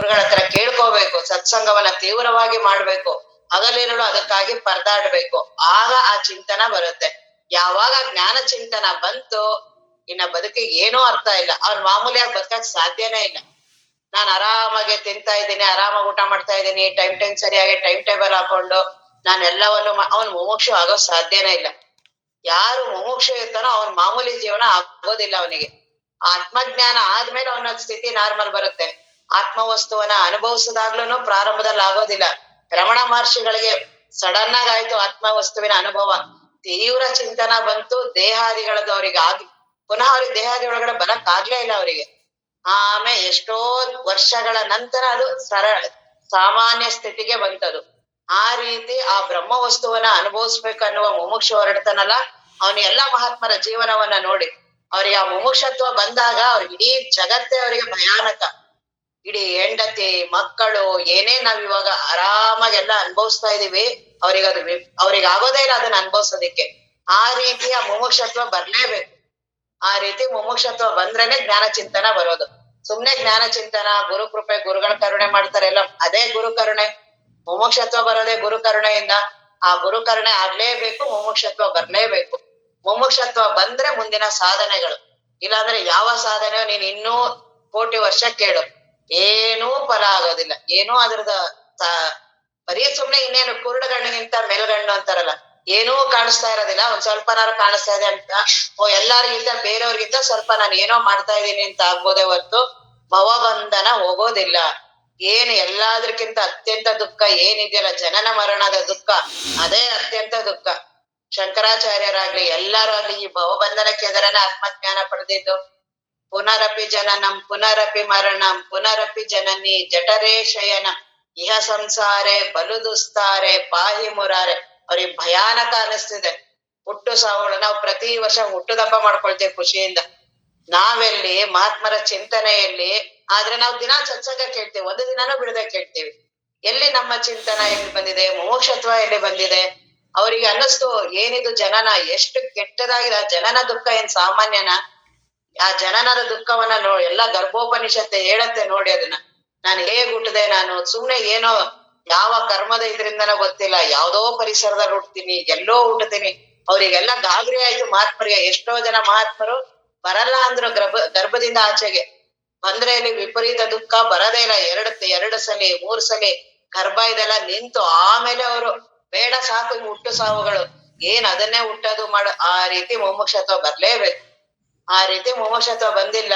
ಗುರುಗಳ ಹತ್ರ ಕೇಳ್ಕೋಬೇಕು, ಸತ್ಸಂಗವನ್ನ ತೀವ್ರವಾಗಿ ಮಾಡ್ಬೇಕು, ಹಗಲಿರುಳು ಅದಕ್ಕಾಗಿ ಪರದಾಡ್ಬೇಕು. ಆಗ ಆ ಚಿಂತನ ಬರುತ್ತೆ. ಯಾವಾಗ ಜ್ಞಾನ ಚಿಂತನ ಬಂತು, ಇನ್ನ ಬದುಕಿಗೆ ಏನೂ ಅರ್ಥ ಇಲ್ಲ. ಅವ್ನ್ ಮಾಮೂಲಿಯಾಗಿ ಬದುಕಕ್ ಸಾಧ್ಯನೇ ಇಲ್ಲ. ನಾನ್ ಆರಾಮಾಗಿ ತಿಂತಾ ಇದ್ದೀನಿ, ಆರಾಮಾಗಿ ಊಟ ಮಾಡ್ತಾ ಇದ್ದೀನಿ, ಟೈಮ್ ಸರಿಯಾಗಿ ಟೈಮ್ ಟೇಬಲ್ ಹಾಕೊಂಡು ನಾನು ಎಲ್ಲವನ್ನು ಅವನ್ ಮುಮುಕ್ಷು ಆಗೋ ಸಾಧ್ಯನೇ ಇಲ್ಲ. ಯಾರು ಮುಮುಕ್ಷು ಇರ್ತಾನೋ ಅವನ್ ಮಾಮೂಲಿ ಜೀವನ ಆಗೋದಿಲ್ಲ ಅವನಿಗೆ. ಆತ್ಮಜ್ಞಾನ ಆದ್ಮೇಲೆ ಅವನ ಸ್ಥಿತಿ ನಾರ್ಮಲ್ ಬರುತ್ತೆ. ಆತ್ಮವಸ್ತುವನ್ನ ಅನುಭವಿಸಿದಾಗ್ಲೂ ಪ್ರಾರಂಭದಲ್ಲಿ ಆಗೋದಿಲ್ಲ. ರಮಣ ಮಹರ್ಷಿಗಳಿಗೆ ಸಡನ್ ಆಗಿ ಆಯ್ತು ಆತ್ಮವಸ್ತುವಿನ ಅನುಭವ. ತೀವ್ರ ಚಿಂತನ ಬಂತು, ದೇಹಾದಿಗಳದ್ದು ಅವ್ರಿಗೆ ಪುನಃ ಅವ್ರಿಗೆ ದೇಹಾದಿ ಒಳಗಡೆ ಬರಕ್ ಆಗ್ಲೇ ಇಲ್ಲ ಅವರಿಗೆ. ಆಮೇಲೆ ಎಷ್ಟೋ ವರ್ಷಗಳ ನಂತರ ಅದು ಸಾಮಾನ್ಯ ಸ್ಥಿತಿಗೆ ಬಂತದು. ಆ ರೀತಿ ಆ ಬ್ರಹ್ಮ ವಸ್ತುವನ್ನ ಅನುಭವಿಸ್ಬೇಕನ್ನುವ ಮುಮುಕ್ಷು ಹೊರಡ್ತಾನಲ್ಲ, ಅವನ ಎಲ್ಲಾ ಮಹಾತ್ಮರ ಜೀವನವನ್ನ ನೋಡಿ ಅವ್ರಿಗೆ ಆ ಮುಮುಕ್ಷತ್ವ ಬಂದಾಗ ಅವ್ರಿಗೆ ಇಡೀ ಜಗತ್ತೇ ಅವರಿಗೆ ಭಯಾನಕ. ಇಡೀ ಹೆಂಡತಿ ಮಕ್ಕಳು ಏನೇ ನಾವ್ ಇವಾಗ ಆರಾಮಾಗೆಲ್ಲ ಅನುಭವಿಸ್ತಾ ಇದೀವಿ, ಅವ್ರಿಗೆ ಆಗೋದೇ ಇಲ್ಲ ಅದನ್ನ ಅನುಭವಿಸೋದಿಕ್ಕೆ. ಆ ರೀತಿಯ ಮುಮುಕ್ಷತ್ವ ಬರ್ಲೇಬೇಕು. ಆ ರೀತಿ ಮುಮುಕ್ಷತ್ವ ಬಂದ್ರೇನೆ ಜ್ಞಾನ ಚಿಂತನ ಬರೋದು. ಸುಮ್ನೆ ಜ್ಞಾನ ಚಿಂತನ, ಗುರು ಕೃಪೆ, ಗುರುಗಳ ಕರುಣೆ ಮಾಡ್ತಾರೆ ಎಲ್ಲ, ಅದೇ ಗುರು ಕರುಣೆ. ಮುಮುಕ್ಷತ್ವ ಬರೋದೇ ಗುರು ಕರುಣೆಯಿಂದ. ಆ ಗುರು ಕರುಣೆ ಆಗ್ಲೇಬೇಕು, ಮುಮುಕ್ಷತ್ವ ಬರ್ಲೇಬೇಕು. ಮುಮುಕ್ಷತ್ವ ಬಂದ್ರೆ ಮುಂದಿನ ಸಾಧನೆಗಳು. ಇಲ್ಲಾಂದ್ರೆ ಯಾವ ಸಾಧನೆಯೋ ನೀನ್ ಇನ್ನೂ ಕೋಟಿ ವರ್ಷ ಕೇಳು, ಏನೂ ಫಲ ಆಗೋದಿಲ್ಲ. ಏನೂ ಅದ್ರದ ಬರೀ ಸುಮ್ನೆ ಇನ್ನೇನು ಕುರುಡುಗಣ್ಣಿಗಿಂತ ಮೇಲ್ಗಣ್ಣು ಅಂತಾರಲ್ಲ, ಏನೂ ಕಾಣಿಸ್ತಾ ಇರೋದಿಲ್ಲ. ಒಂದ್ ಸ್ವಲ್ಪನಾರು ಕಾಣಿಸ್ತಾ ಇದೆ ಅಂತ ಎಲ್ಲರಿಗಿಂತ ಬೇರೆಯವ್ರಿಗಿಂತ ಸ್ವಲ್ಪ ನಾನು ಏನೋ ಮಾಡ್ತಾ ಇದ್ದೀನಿ ಅಂತ ಆಗ್ಬೋದೇ ಹೊರ್ತು ಭವಬಂಧನ ಹೋಗೋದಿಲ್ಲ. ಏನು ಎಲ್ಲಾದ್ರಕ್ಕಿಂತ ಅತ್ಯಂತ ದುಃಖ ಏನಿದೆಯಲ್ಲ, ಜನನ ಮರಣದ ದುಃಖ, ಅದೇ ಅತ್ಯಂತ ದುಃಖ. ಶಂಕರಾಚಾರ್ಯರಾಗ್ಲಿ ಎಲ್ಲಾರು ಆಗ್ಲಿ ಈ ಭವಬಂಧನಕ್ಕೆ ಎದುರನೇ ಆತ್ಮಜ್ಞಾನ ಪಡೆದಿದ್ದು. ಪುನರಪಿ ಜನನಂ ಪುನರಪಿ ಮರಣಂ ಪುನರಪಿ ಜನನಿ ಜಠರೇ ಶಯನ ಇಹ ಸಂಸಾರೆ ಬಲು ದುಸ್ತಾರೆ ಪಾಹಿ ಮುರಾರೆ. ಅವ್ರಿಗೆ ಭಯಾನಕ ಅನಿಸ್ತಿದೆ ಹುಟ್ಟು ಸಾವುಗಳು. ನಾವು ಪ್ರತಿ ವರ್ಷ ಹುಟ್ಟುದಬ್ಬ ಮಾಡ್ಕೊಳ್ತೇವೆ ಖುಷಿಯಿಂದ. ನಾವೆಲ್ಲಿ ಮಹಾತ್ಮರ ಚಿಂತನೆಯಲ್ಲಿ ಆದ್ರೆ ನಾವು ದಿನಾ ಸತ್ಸಂಗ ಕೇಳ್ತೀವಿ, ಒಂದು ದಿನಾನೂ ಬಿಡದೆ ಕೇಳ್ತೀವಿ. ಎಲ್ಲಿ ನಮ್ಮ ಚಿಂತನ ಎಲ್ಲಿ ಬಂದಿದೆ, ಮುಮುಕ್ಷತ್ವ ಎಲ್ಲಿ ಬಂದಿದೆ? ಅವರಿಗೆ ಅನ್ನಿಸ್ತು ಏನಿದು ಜನನ, ಎಷ್ಟು ಕೆಟ್ಟದಾಗಿದೆ. ಆ ಜನನ ದುಃಖ ಏನ್ ಸಾಮಾನ್ಯನ? ಆ ಜನನದ ದುಃಖವನ್ನ ಎಲ್ಲ ಗರ್ಭೋಪನಿಷತ್ತೆ ಹೇಳತ್ತೆ ನೋಡಿ ಅದನ್ನ. ನಾನು ಹೇಗ್ ಹುಟ್ಟದೆ, ನಾನು ಸುಮ್ನೆ ಏನೋ ಯಾವ ಕರ್ಮದ ಇದ್ರಿಂದನೋ ಗೊತ್ತಿಲ್ಲ, ಯಾವ್ದೋ ಪರಿಸರದಲ್ಲಿ ಹುಟ್ತೀನಿ, ಎಲ್ಲೋ ಹುಟ್ಟತೀನಿ. ಅವ್ರಿಗೆಲ್ಲ ಗಾಬರಿ ಆಯ್ತು ಮಹಾತ್ಮರಿಗೆ. ಎಷ್ಟೋ ಜನ ಮಹಾತ್ಮರು ಬರಲ್ಲ ಅಂದ್ರು ಗರ್ಭದಿಂದ ಆಚೆಗೆ. ಬಂದ್ರೆ ಇಲ್ಲಿ ವಿಪರೀತ ದುಃಖ ಬರದೇ ಇಲ್ಲ. ಎರಡು ಸಲಿ 3 ಸಲಿ ಗರ್ಭ ಇದೆಲ್ಲ ನಿಂತು ಆಮೇಲೆ ಅವರು ಬೇಡ ಸಾಕು ಹುಟ್ಟು ಸಾವುಗಳು, ಏನ್ ಅದನ್ನೇ ಹುಟ್ಟೋದು ಮಾಡ. ಆ ರೀತಿ ಮುಮುಕ್ಷತ್ವ ಬರ್ಲೇಬೇಕು. ಆ ರೀತಿ ಮುಮುಕ್ಷತ್ವ ಬಂದಿಲ್ಲ.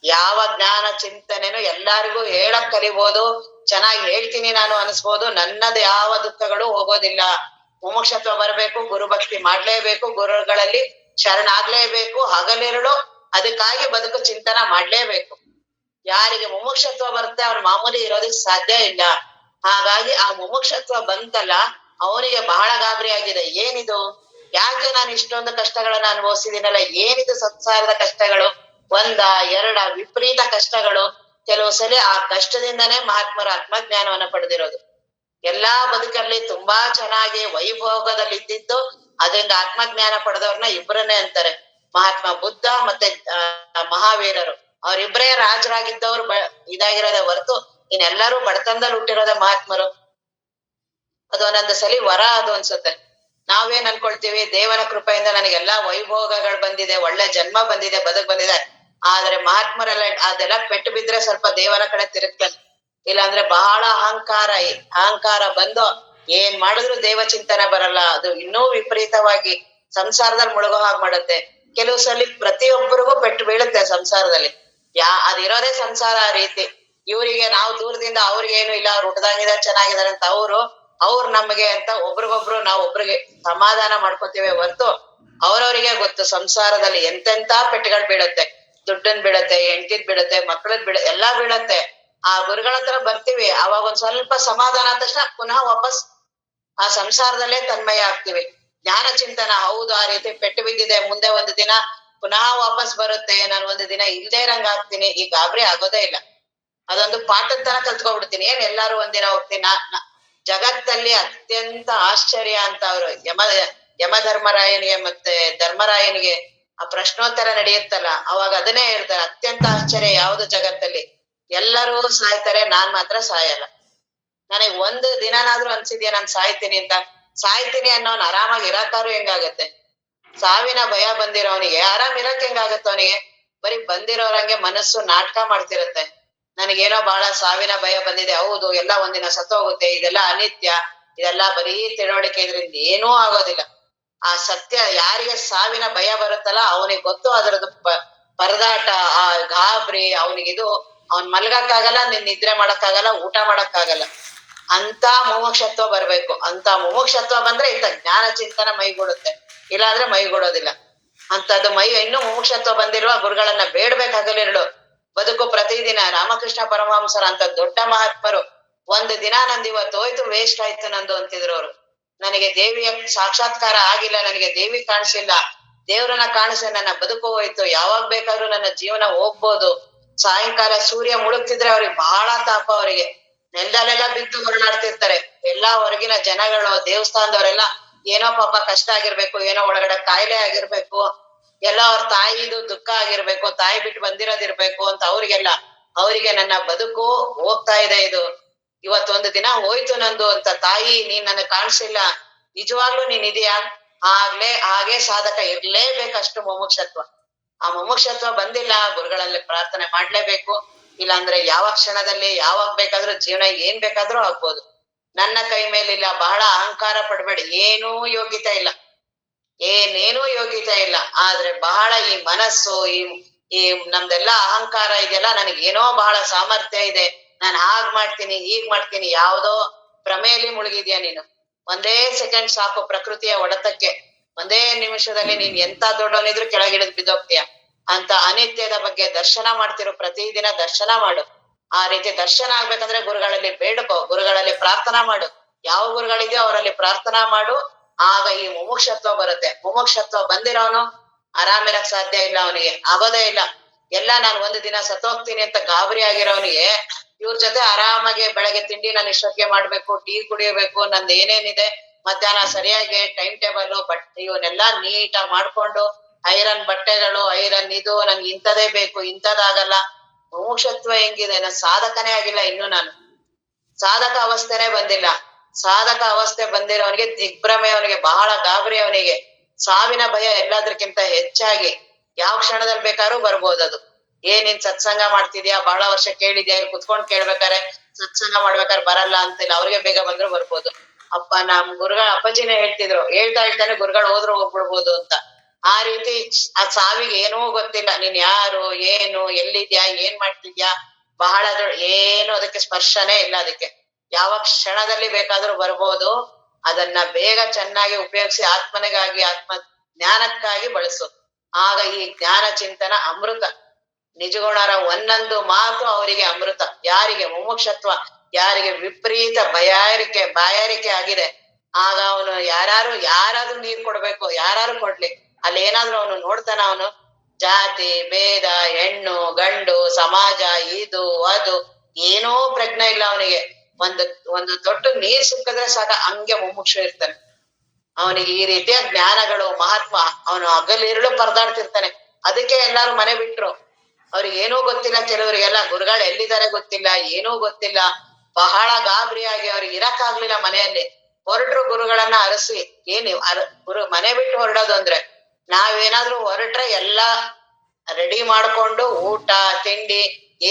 ಯಾವ ಜ್ಞಾನ ಚಿಂತನೆನು ಎಲ್ಲಾರಿಗೂ ಹೇಳಕ್ ಕಲಿಬೋದು, ಚೆನ್ನಾಗಿ ಹೇಳ್ತೀನಿ ನಾನು ಅನಿಸ್ಬೋದು, ನನ್ನದು ಯಾವ ದುಃಖಗಳು ಹೋಗೋದಿಲ್ಲ. ಮುಮುಕ್ಷತ್ವ ಬರ್ಬೇಕು, ಗುರು ಭಕ್ತಿ ಮಾಡ್ಲೇಬೇಕು, ಗುರುಗಳಲ್ಲಿ ಶರಣಾಗ್ಲೇಬೇಕು, ಹಗಲಿರುಳು ಅದಕ್ಕಾಗಿ ಬದುಕು ಚಿಂತನ ಮಾಡ್ಲೇಬೇಕು. ಯಾರಿಗೆ ಮುಮುಕ್ಷತ್ವ ಬರುತ್ತೆ ಅವ್ರ ಮಾಮೂಲಿ ಇರೋದಕ್ ಸಾಧ್ಯ ಇಲ್ಲ. ಹಾಗಾಗಿ ಆ ಮುಮುಕ್ಷತ್ವ ಬಂತಲ್ಲ, ಅವನಿಗೆ ಬಹಳ ಗಾಬರಿ ಆಗಿದೆ. ಏನಿದು, ಯಾಕೆ ನಾನು ಇಷ್ಟೊಂದು ಕಷ್ಟಗಳನ್ನ ಅನುಭವಿಸಿದೀನಲ್ಲ, ಏನಿದು ಸಂಸಾರದ ಕಷ್ಟಗಳು, 1 2 ವಿಪರೀತ ಕಷ್ಟಗಳು. ಕೆಲವು ಸಲ ಆ ಕಷ್ಟದಿಂದನೇ ಮಹಾತ್ಮರ ಆತ್ಮಜ್ಞಾನವನ್ನ ಪಡೆದಿರೋದು. ಎಲ್ಲಾ ಬದುಕಲ್ಲಿ ತುಂಬಾ ಚೆನ್ನಾಗಿ ವೈಭೋಗದಲ್ಲಿ ಇದ್ದಿದ್ದು, ಅದರಿಂದ ಆತ್ಮಜ್ಞಾನ ಪಡೆದವ್ರನ್ನ ಇಬ್ಬರನ್ನೇ ಅಂತಾರೆ, ಮಹಾತ್ಮ ಬುದ್ಧ ಮತ್ತೆ ಮಹಾವೀರರು. ಅವ್ರಿಬ್ರೇ ರಾಜರಾಗಿದ್ದವ್ರು ಇದಾಗಿರೋದೇ ಹೊರತು ಇನ್ನೆಲ್ಲರೂ ಬಡತನದಲ್ಲಿ ಹುಟ್ಟಿರೋದೇ ಮಹಾತ್ಮರು. ಅದು ಒಂದೊಂದು ಸಲಿ ವರ ಅದು ಅನ್ಸುತ್ತೆ. ನಾವೇನ್ ಅನ್ಕೊಳ್ತೀವಿ, ದೇವರ ಕೃಪೆಯಿಂದ ನನಗೆಲ್ಲಾ ವೈಭೋಗಗಳು ಬಂದಿದೆ, ಒಳ್ಳೆ ಜನ್ಮ ಬಂದಿದೆ, ಬದುಕ್ ಬಂದಿದೆ. ಆದ್ರೆ ಮಹಾತ್ಮರೆಲ್ಲ ಅದೆಲ್ಲ ಪೆಟ್ಟು ಬಿದ್ರೆ ಸ್ವಲ್ಪ ದೇವರ ಕಡೆ ತಿರುಗ್ತಾರೆ. ಇಲ್ಲಾಂದ್ರೆ ಬಹಳ ಅಹಂಕಾರ ಬಂದು ಏನ್ ಮಾಡಿದ್ರು ದೇವ ಚಿಂತನೆ ಬರಲ್ಲ. ಅದು ಇನ್ನೂ ವಿಪರೀತವಾಗಿ ಸಂಸಾರದಲ್ಲಿ ಮುಳುಗೋ ಹಾಗೆ ಮಾಡುತ್ತೆ. ಕೆಲವು ಸಲ ಪ್ರತಿಯೊಬ್ಬರಿಗೂ ಪೆಟ್ಟು ಬೀಳುತ್ತೆ ಸಂಸಾರದಲ್ಲಿ. ಅದಿರೋದೇ ಸಂಸಾರ ಆ ರೀತಿ. ಇವರಿಗೆ ನಾವು ದೂರದಿಂದ ಅವ್ರಿಗೆ ಏನು ಇಲ್ಲ, ಅವ್ರು ಹುಟ್ಟದಾಗಿದ್ದಾರೆ ಚೆನ್ನಾಗಿದ್ದಾರೆ ಅಂತ ಅವ್ರು ನಮಗೆ ಅಂತ ಒಬ್ರಿಗೊಬ್ರು ನಾವು ಒಬ್ರಿಗೆ ಸಮಾಧಾನ ಮಾಡ್ಕೋತೀವಿ ಹೊರ್ತು ಅವ್ರವ್ರಿಗೆ ಗೊತ್ತು ಸಂಸಾರದಲ್ಲಿ ಎಂತೆಂತ ಪೆಟ್ಟುಗಳು ಬೀಳುತ್ತೆ. ದುಡ್ಡನ್ ಬೀಳತ್ತೆ, ಹೆಂಡತಿದ್ ಬೀಳತ್ತೆ, ಮಕ್ಕಳದ್ ಎಲ್ಲಾ ಬೀಳತ್ತೆ. ಆ ಗುರುಗಳ ಹತ್ರ ಬರ್ತೀವಿ, ಅವಾಗ ಒಂದ್ ಸ್ವಲ್ಪ ಸಮಾಧಾನ ಆದ ತಕ್ಷಣ ಪುನಃ ವಾಪಸ್ ಆ ಸಂಸಾರದಲ್ಲೇ ತನ್ಮಯ ಆಗ್ತೀವಿ. ಜ್ಞಾನ ಚಿಂತನ ಹೌದು, ಆ ರೀತಿ ಪೆಟ್ಟು ಬಿದ್ದಿದೆ, ಮುಂದೆ ಒಂದು ದಿನ ಪುನಃ ವಾಪಸ್ ಬರುತ್ತೆ, ನಾನು ಒಂದು ದಿನ ಇಲ್ದೇ ಇರಂಗ್ ಆಗ್ತೀನಿ, ಈ ಗಾಬರಿ ಆಗೋದೇ ಇಲ್ಲ. ಅದೊಂದು ಪಾಠದ ತರ ಕಲ್ತ್ಕೊಂಡ್ಬಿಡ್ತೀನಿ. ಏನ್ ಎಲ್ಲಾರು ಒಂದಿನ ಹೋಗ್ತೀನಿ. ಜಗತ್ತಲ್ಲಿ ಅತ್ಯಂತ ಆಶ್ಚರ್ಯ ಅಂತ ಅವರು ಯಮಧರ್ಮರಾಯನಿಗೆ ಮತ್ತೆ ಧರ್ಮರಾಯನಿಗೆ ಆ ಪ್ರಶ್ನೋತ್ತರ ನಡೆಯುತ್ತಲ್ಲ, ಅವಾಗ ಅದನ್ನೇ ಹೇಳ್ತಾರೆ, ಅತ್ಯಂತ ಆಶ್ಚರ್ಯ ಯಾವುದು ಜಗತ್ತಲ್ಲಿ, ಎಲ್ಲರೂ ಸಾಯ್ತಾರೆ, ನಾನ್ ಮಾತ್ರ ಸಾಯಲ್ಲ. ನನಗ್ ಒಂದು ದಿನನಾದ್ರೂ ಅನ್ಸಿದ್ಯಾ ನಾನ್ ಸಾಯ್ತೀನಿ ಅಂತ? ಸಾಯ್ತೀನಿ ಅನ್ನೋನ್ ಆರಾಮಾಗಿ ಇರಕ್ಕಾದ್ರೂ ಹೆಂಗಾಗತ್ತೆ? ಸಾವಿನ ಭಯ ಬಂದಿರೋನಿಗೆ ಆರಾಮ್ ಇರಕ್ ಹೆಂಗಾಗತ್ತೆ ಅವನಿಗೆ? ಬರೀ ಬಂದಿರೋರಂಗೆ ಮನಸ್ಸು ನಾಟಕ ಮಾಡ್ತಿರತ್ತೆ. ನನಗೇನೋ ಬಹಳ ಸಾವಿನ ಭಯ ಬಂದಿದೆ, ಹೌದು ಎಲ್ಲ ಒಂದಿನ ಸತ್ತೋಗುತ್ತೆ, ಇದೆಲ್ಲ ಅನಿತ್ಯ, ಇದೆಲ್ಲ ಬರೀ ತಿಳುವಳಿಕೆ, ಇದ್ರಿಂದ ಏನೂ ಆಗೋದಿಲ್ಲ. ಆ ಸತ್ಯ ಯಾರಿಗೆ ಸಾವಿನ ಭಯ ಬರುತ್ತಲ್ಲ ಅವನಿಗೆ ಗೊತ್ತು ಅದ್ರದ್ದು ಪರದಾಟ, ಆ ಗಾಬರಿ ಅವನಿಗಿದು. ಅವ್ನ್ ಮಲ್ಗಕ್ಕಾಗಲ್ಲ, ನಿದ್ರೆ ಮಾಡಕ್ಕಾಗಲ್ಲ, ಊಟ ಮಾಡಕ್ಕಾಗಲ್ಲ. ಅಂತ ಮುಮುಕ್ಷತ್ವ ಬರ್ಬೇಕು. ಅಂತ ಮುಮುಕ್ಷತ್ವ ಬಂದ್ರೆ ಇಂಥ ಜ್ಞಾನ ಚಿಂತನ ಮೈಗೂಡುತ್ತೆ, ಇಲ್ಲಾಂದ್ರೆ ಮೈಗೂಡೋದಿಲ್ಲ. ಅಂತದ್ದು ಇನ್ನೂ ಮುಮುಕ್ಷತ್ವ ಬಂದಿರುವ ಗುರುಗಳನ್ನ ಬೇಡ್ಬೇಕಾಗಲಿರಳು. ಬದುಕು ಪ್ರತಿದಿನ ರಾಮಕೃಷ್ಣ ಪರಮಹಂಸರ ಅಂತ ದೊಡ್ಡ ಮಹಾತ್ಮರು ಒಂದು ದಿನ ನಂದು ಇವತ್ತು ಹೋಯ್ತು, ವೇಸ್ಟ್ ಆಯ್ತು ನಂದು ಅಂತಿದ್ರು ಅವ್ರು. ನನಗೆ ದೇವಿಯ ಸಾಕ್ಷಾತ್ಕಾರ ಆಗಿಲ್ಲ, ನನಗೆ ದೇವಿ ಕಾಣಿಸಿಲ್ಲ, ದೇವ್ರನ್ನ ಕಾಣಿಸಿ ನನ್ನ ಬದುಕು ಹೋಯ್ತು, ಯಾವಾಗ ಬೇಕಾದ್ರೂ ನನ್ನ ಜೀವನ ಹೋಗ್ಬೋದು. ಸಾಯಂಕಾಲ ಸೂರ್ಯ ಮುಳುಗ್ತಿದ್ರೆ ಅವ್ರಿಗೆ ಬಹಳ ತಾಪ, ಅವರಿಗೆ ನೆಲದಲ್ಲೆಲ್ಲ ಬಿದ್ದು ಹೊರನಾಡ್ತಿರ್ತಾರೆ. ಎಲ್ಲಾ ಹೊರಗಿನ ಜನಗಳು, ದೇವಸ್ಥಾನದವರೆಲ್ಲ ಏನೋ ಪಾಪ ಕಷ್ಟ ಆಗಿರ್ಬೇಕು, ಏನೋ ಒಳಗಡೆ ಕಾಯಿಲೆ ಆಗಿರ್ಬೇಕು, ಎಲ್ಲ ಅವ್ರ ತಾಯಿದು ದುಃಖ ಆಗಿರ್ಬೇಕು, ತಾಯಿ ಬಿಟ್ಟು ಬಂದಿರೋದಿರ್ಬೇಕು ಅಂತ ಅವರಿಗೆ ನನ್ನ ಬದುಕು ಹೋಗ್ತಾ ಇದೆ, ಇದು ಇವತ್ತೊಂದು ದಿನ ಹೋಯ್ತು ನಂದು ಅಂತ. ತಾಯಿ ನೀನ್ ನನಗ್ ಕಾಣಿಸಿಲ್ಲ, ನಿಜವಾಗ್ಲೂ ನೀನ್ ಇದೆಯಾ? ಹಾಗೆ ಸಾಧಕ ಇರ್ಲೇಬೇಕಷ್ಟು ಮುಮುಕ್ಷತ್ವ. ಆ ಮುಮುಕ್ಷತ್ವ ಬಂದಿಲ್ಲ, ಗುರುಗಳಲ್ಲಿ ಪ್ರಾರ್ಥನೆ ಮಾಡ್ಲೇಬೇಕು. ಇಲ್ಲಾಂದ್ರೆ ಯಾವ ಕ್ಷಣದಲ್ಲಿ ಯಾವಾಗ ಬೇಕಾದ್ರೂ ಜೀವನ ಏನ್ ಬೇಕಾದ್ರೂ ಆಗ್ಬೋದು. ನನ್ನ ಕೈ ಮೇಲಿಲ್ಲ, ಬಹಳ ಅಹಂಕಾರ ಪಡ್ಬೇಡಿ, ಏನೂ ಯೋಗ್ಯತೆ ಇಲ್ಲ, ಏನೇನೂ ಯೋಗ್ಯತೆ ಇಲ್ಲ. ಆದ್ರೆ ಬಹಳ ಈ ಮನಸ್ಸು, ಈ ನಮ್ದೆಲ್ಲ ಅಹಂಕಾರ ಇದೆಲ್ಲ, ನನಗೇನೋ ಬಹಳ ಸಾಮರ್ಥ್ಯ ಇದೆ, ನಾನು ಹಾಗ್ ಮಾಡ್ತೀನಿ ಹೀಗ್ ಮಾಡ್ತೀನಿ, ಯಾವ್ದೋ ಭ್ರಮೆಯಲ್ಲಿ ಮುಳುಗಿದ್ಯಾ ನೀನು. ಒಂದೇ ಸೆಕೆಂಡ್ ಸಾಕು ಪ್ರಕೃತಿಯ ಹೊಡೆತಕ್ಕೆ, ಒಂದೇ ನಿಮಿಷದಲ್ಲಿ ನೀನ್ ಎಂತ ದೊಡ್ಡವನಿದ್ರು ಕೆಳಗಿಳಿದ್ ಬಿದ್ದೋಗ್ತೀಯ. ಅಂತ ಅನಿತ್ಯದ ಬಗ್ಗೆ ದರ್ಶನ ಮಾಡ್ತಿರೋ, ಪ್ರತಿದಿನ ದರ್ಶನ ಮಾಡು. ಆ ರೀತಿ ದರ್ಶನ ಆಗ್ಬೇಕಂದ್ರೆ ಗುರುಗಳಲ್ಲಿ ಬೇಡ್ಕೋ, ಗುರುಗಳಲ್ಲಿ ಪ್ರಾರ್ಥನಾ ಮಾಡು. ಯಾವ ಗುರುಗಳಿದೆಯೋ ಅವರಲ್ಲಿ ಪ್ರಾರ್ಥನಾ ಮಾಡು. ಆಗ ಈ ಮುಮುಕ್ಷತ್ವ ಬರುತ್ತೆ. ಮುಮುಕ್ಷತ್ವ ಬಂದಿರೋನು ಆರಾಮಿರಕ್ ಸಾಧ್ಯ ಇಲ್ಲ, ಅವನಿಗೆ ಆಗೋದೇ ಇಲ್ಲ. ಎಲ್ಲ ನಾನು ಒಂದು ದಿನ ಸತ್ತೋಗ್ತೀನಿ ಅಂತ ಗಾಬರಿ ಆಗಿರೋನಿಗೆ ಇವ್ರ ಜೊತೆ ಆರಾಮಾಗಿ ಬೆಳಗ್ಗೆ ತಿಂಡಿ ನಾನು ಇಷ್ಟೊತ್ತಿಗೆ ಮಾಡ್ಬೇಕು, ಟೀ ಕುಡಿಯಬೇಕು, ನಂದು ಏನೇನಿದೆ ಮಧ್ಯಾಹ್ನ ಸರಿಯಾಗಿ ಟೈಮ್ ಟೇಬಲ್, ಇವನ್ನೆಲ್ಲಾ ನೀಟಾಗಿ ಮಾಡ್ಕೊಂಡು, ಐರನ್ ಬಟ್ಟೆಗಳು, ಐರನ್ ಇದು, ನನ್ಗೆ ಇಂಥದೇ ಬೇಕು, ಇಂಥದ್ದಾಗಲ್ಲ. ಮುಮುಕ್ಷತ್ವ ಹೆಂಗಿದೆ? ನಾನು ಸಾಧಕನೇ ಆಗಿಲ್ಲ ಇನ್ನು, ನಾನು ಸಾಧಕ ಅವಸ್ಥೆನೇ ಬಂದಿಲ್ಲ. ಸಾಧಕ ಅವಸ್ಥೆ ಬಂದಿರೋವನಿಗೆ ದಿಗ್ಭ್ರಮೆ, ಅವನಿಗೆ ಬಹಳ ಗಾಬರಿ, ಅವನಿಗೆ ಸಾವಿನ ಭಯ ಎಲ್ಲದಕ್ಕಿಂತ ಹೆಚ್ಚಾಗಿ. ಯಾವ ಕ್ಷಣದಲ್ಲಿ ಬೇಕಾದ್ರೂ ಬರ್ಬೋದದು. ನೀನ್ ಸತ್ಸಂಗ ಮಾಡ್ತಿದ್ಯಾ, ಬಹಳ ವರ್ಷ ಕೇಳಿದ್ಯಾ, ಇಲ್ಲಿ ಕುತ್ಕೊಂಡ್ ಕೇಳ್ಬೇಕಾರೆ ಸತ್ಸಂಗ ಮಾಡ್ಬೇಕಾದ್ರೆ ಬರಲ್ಲ ಅಂತಿಲ್ಲ, ಅವ್ರಿಗೆ ಬೇಗ ಬಂದ್ರು ಬರ್ಬೋದು. ನಮ್ ಗುರುಗಳ ಅಪ್ಪಾಜಿನೇ ಹೇಳ್ತಾನೆ ಗುರುಗಳು ಹೋದ್ರು ಹೋಗ್ಬಿಡ್ಬೋದು ಅಂತ. ಆ ರೀತಿ ಆ ಸಾವಿಗೆ ಏನೂ ಗೊತ್ತಿಲ್ಲ, ನೀನ್ ಯಾರು, ಏನು, ಎಲ್ಲಿದ್ಯಾ, ಏನ್ ಮಾಡ್ತಿದ್ಯಾ, ಬಹಳ ಏನು ಅದಕ್ಕೆ ಸ್ಪರ್ಶನೇ ಇಲ್ಲ. ಅದಕ್ಕೆ ಯಾವ ಕ್ಷಣದಲ್ಲಿ ಬೇಕಾದ್ರೂ ಬರ್ಬೋದು. ಅದನ್ನ ಬೇಗ ಚೆನ್ನಾಗಿ ಉಪಯೋಗಿಸಿ ಆತ್ಮನಿಗಾಗಿ, ಆತ್ಮ ಜ್ಞಾನಕ್ಕಾಗಿ ಬಳಸು. ಆಗ ಈ ಜ್ಞಾನ ಚಿಂತನ ಅಮೃತ. ನಿಜಗುಣರ ಒಂದೊಂದು ಮಾತು ಅವರಿಗೆ ಅಮೃತ. ಯಾರಿಗೆ ಮುಮುಕ್ಷತ್ವ, ಯಾರಿಗೆ ವಿಪರೀತ ಬಾಯಾರಿಕೆ ಆಗಿದೆ, ಆಗ ಅವನು ಯಾರಾದ್ರೂ ನೀರ್ ಕೊಡ್ಬೇಕು, ಯಾರು ಕೊಡ್ಲಿ, ಅಲ್ಲಿ ಏನಾದ್ರೂ ಅವನು ನೋಡ್ತಾನ? ಅವನು ಜಾತಿ ಭೇದ, ಹೆಣ್ಣು ಗಂಡು, ಸಮಾಜ, ಇದು ಅದು ಏನೋ ಪ್ರಜ್ಞೆ ಇಲ್ಲ ಅವನಿಗೆ. ಒಂದು ದೊಡ್ಡ ನೀರ್ ಸಿಕ್ಕಿದ್ರೆ ಸಾಕ ಹಂಗೆ ಮುಮುಕ್ಷ ಇರ್ತಾನೆ. ಅವನಿಗೆ ಈ ರೀತಿಯ ಜ್ಞಾನಗಳು, ಮಹಾತ್ಮ, ಅವನು ಹಗಲಿರುಳು ಪರದಾಡ್ತಿರ್ತಾನೆ. ಅದಕ್ಕೆ ಎಲ್ಲಾರು ಮನೆ ಬಿಟ್ರು. ಅವ್ರಿಗೆ ಏನೂ ಗೊತ್ತಿಲ್ಲ, ಕೆಲವರಿಗೆಲ್ಲ ಗುರುಗಳು ಎಲ್ಲಿದ್ದಾರೆ ಗೊತ್ತಿಲ್ಲ, ಏನೂ ಗೊತ್ತಿಲ್ಲ. ಬಹಳ ಗಾಬರಿಯಾಗಿ ಅವ್ರಿಗೆ ಇರಕ್ಕಾಗ್ಲಿಲ್ಲ ಮನೆಯಲ್ಲಿ. ಹೊರಟ್ರು ಗುರುಗಳನ್ನ ಅರಸಿ. ಮನೆ ಬಿಟ್ಟು ಹೊರಡೋದು ಅಂದ್ರೆ, ನಾವೇನಾದ್ರೂ ಹೊರಟ್ರೆ ಎಲ್ಲಾ ರೆಡಿ ಮಾಡ್ಕೊಂಡು, ಊಟ ತಿಂಡಿ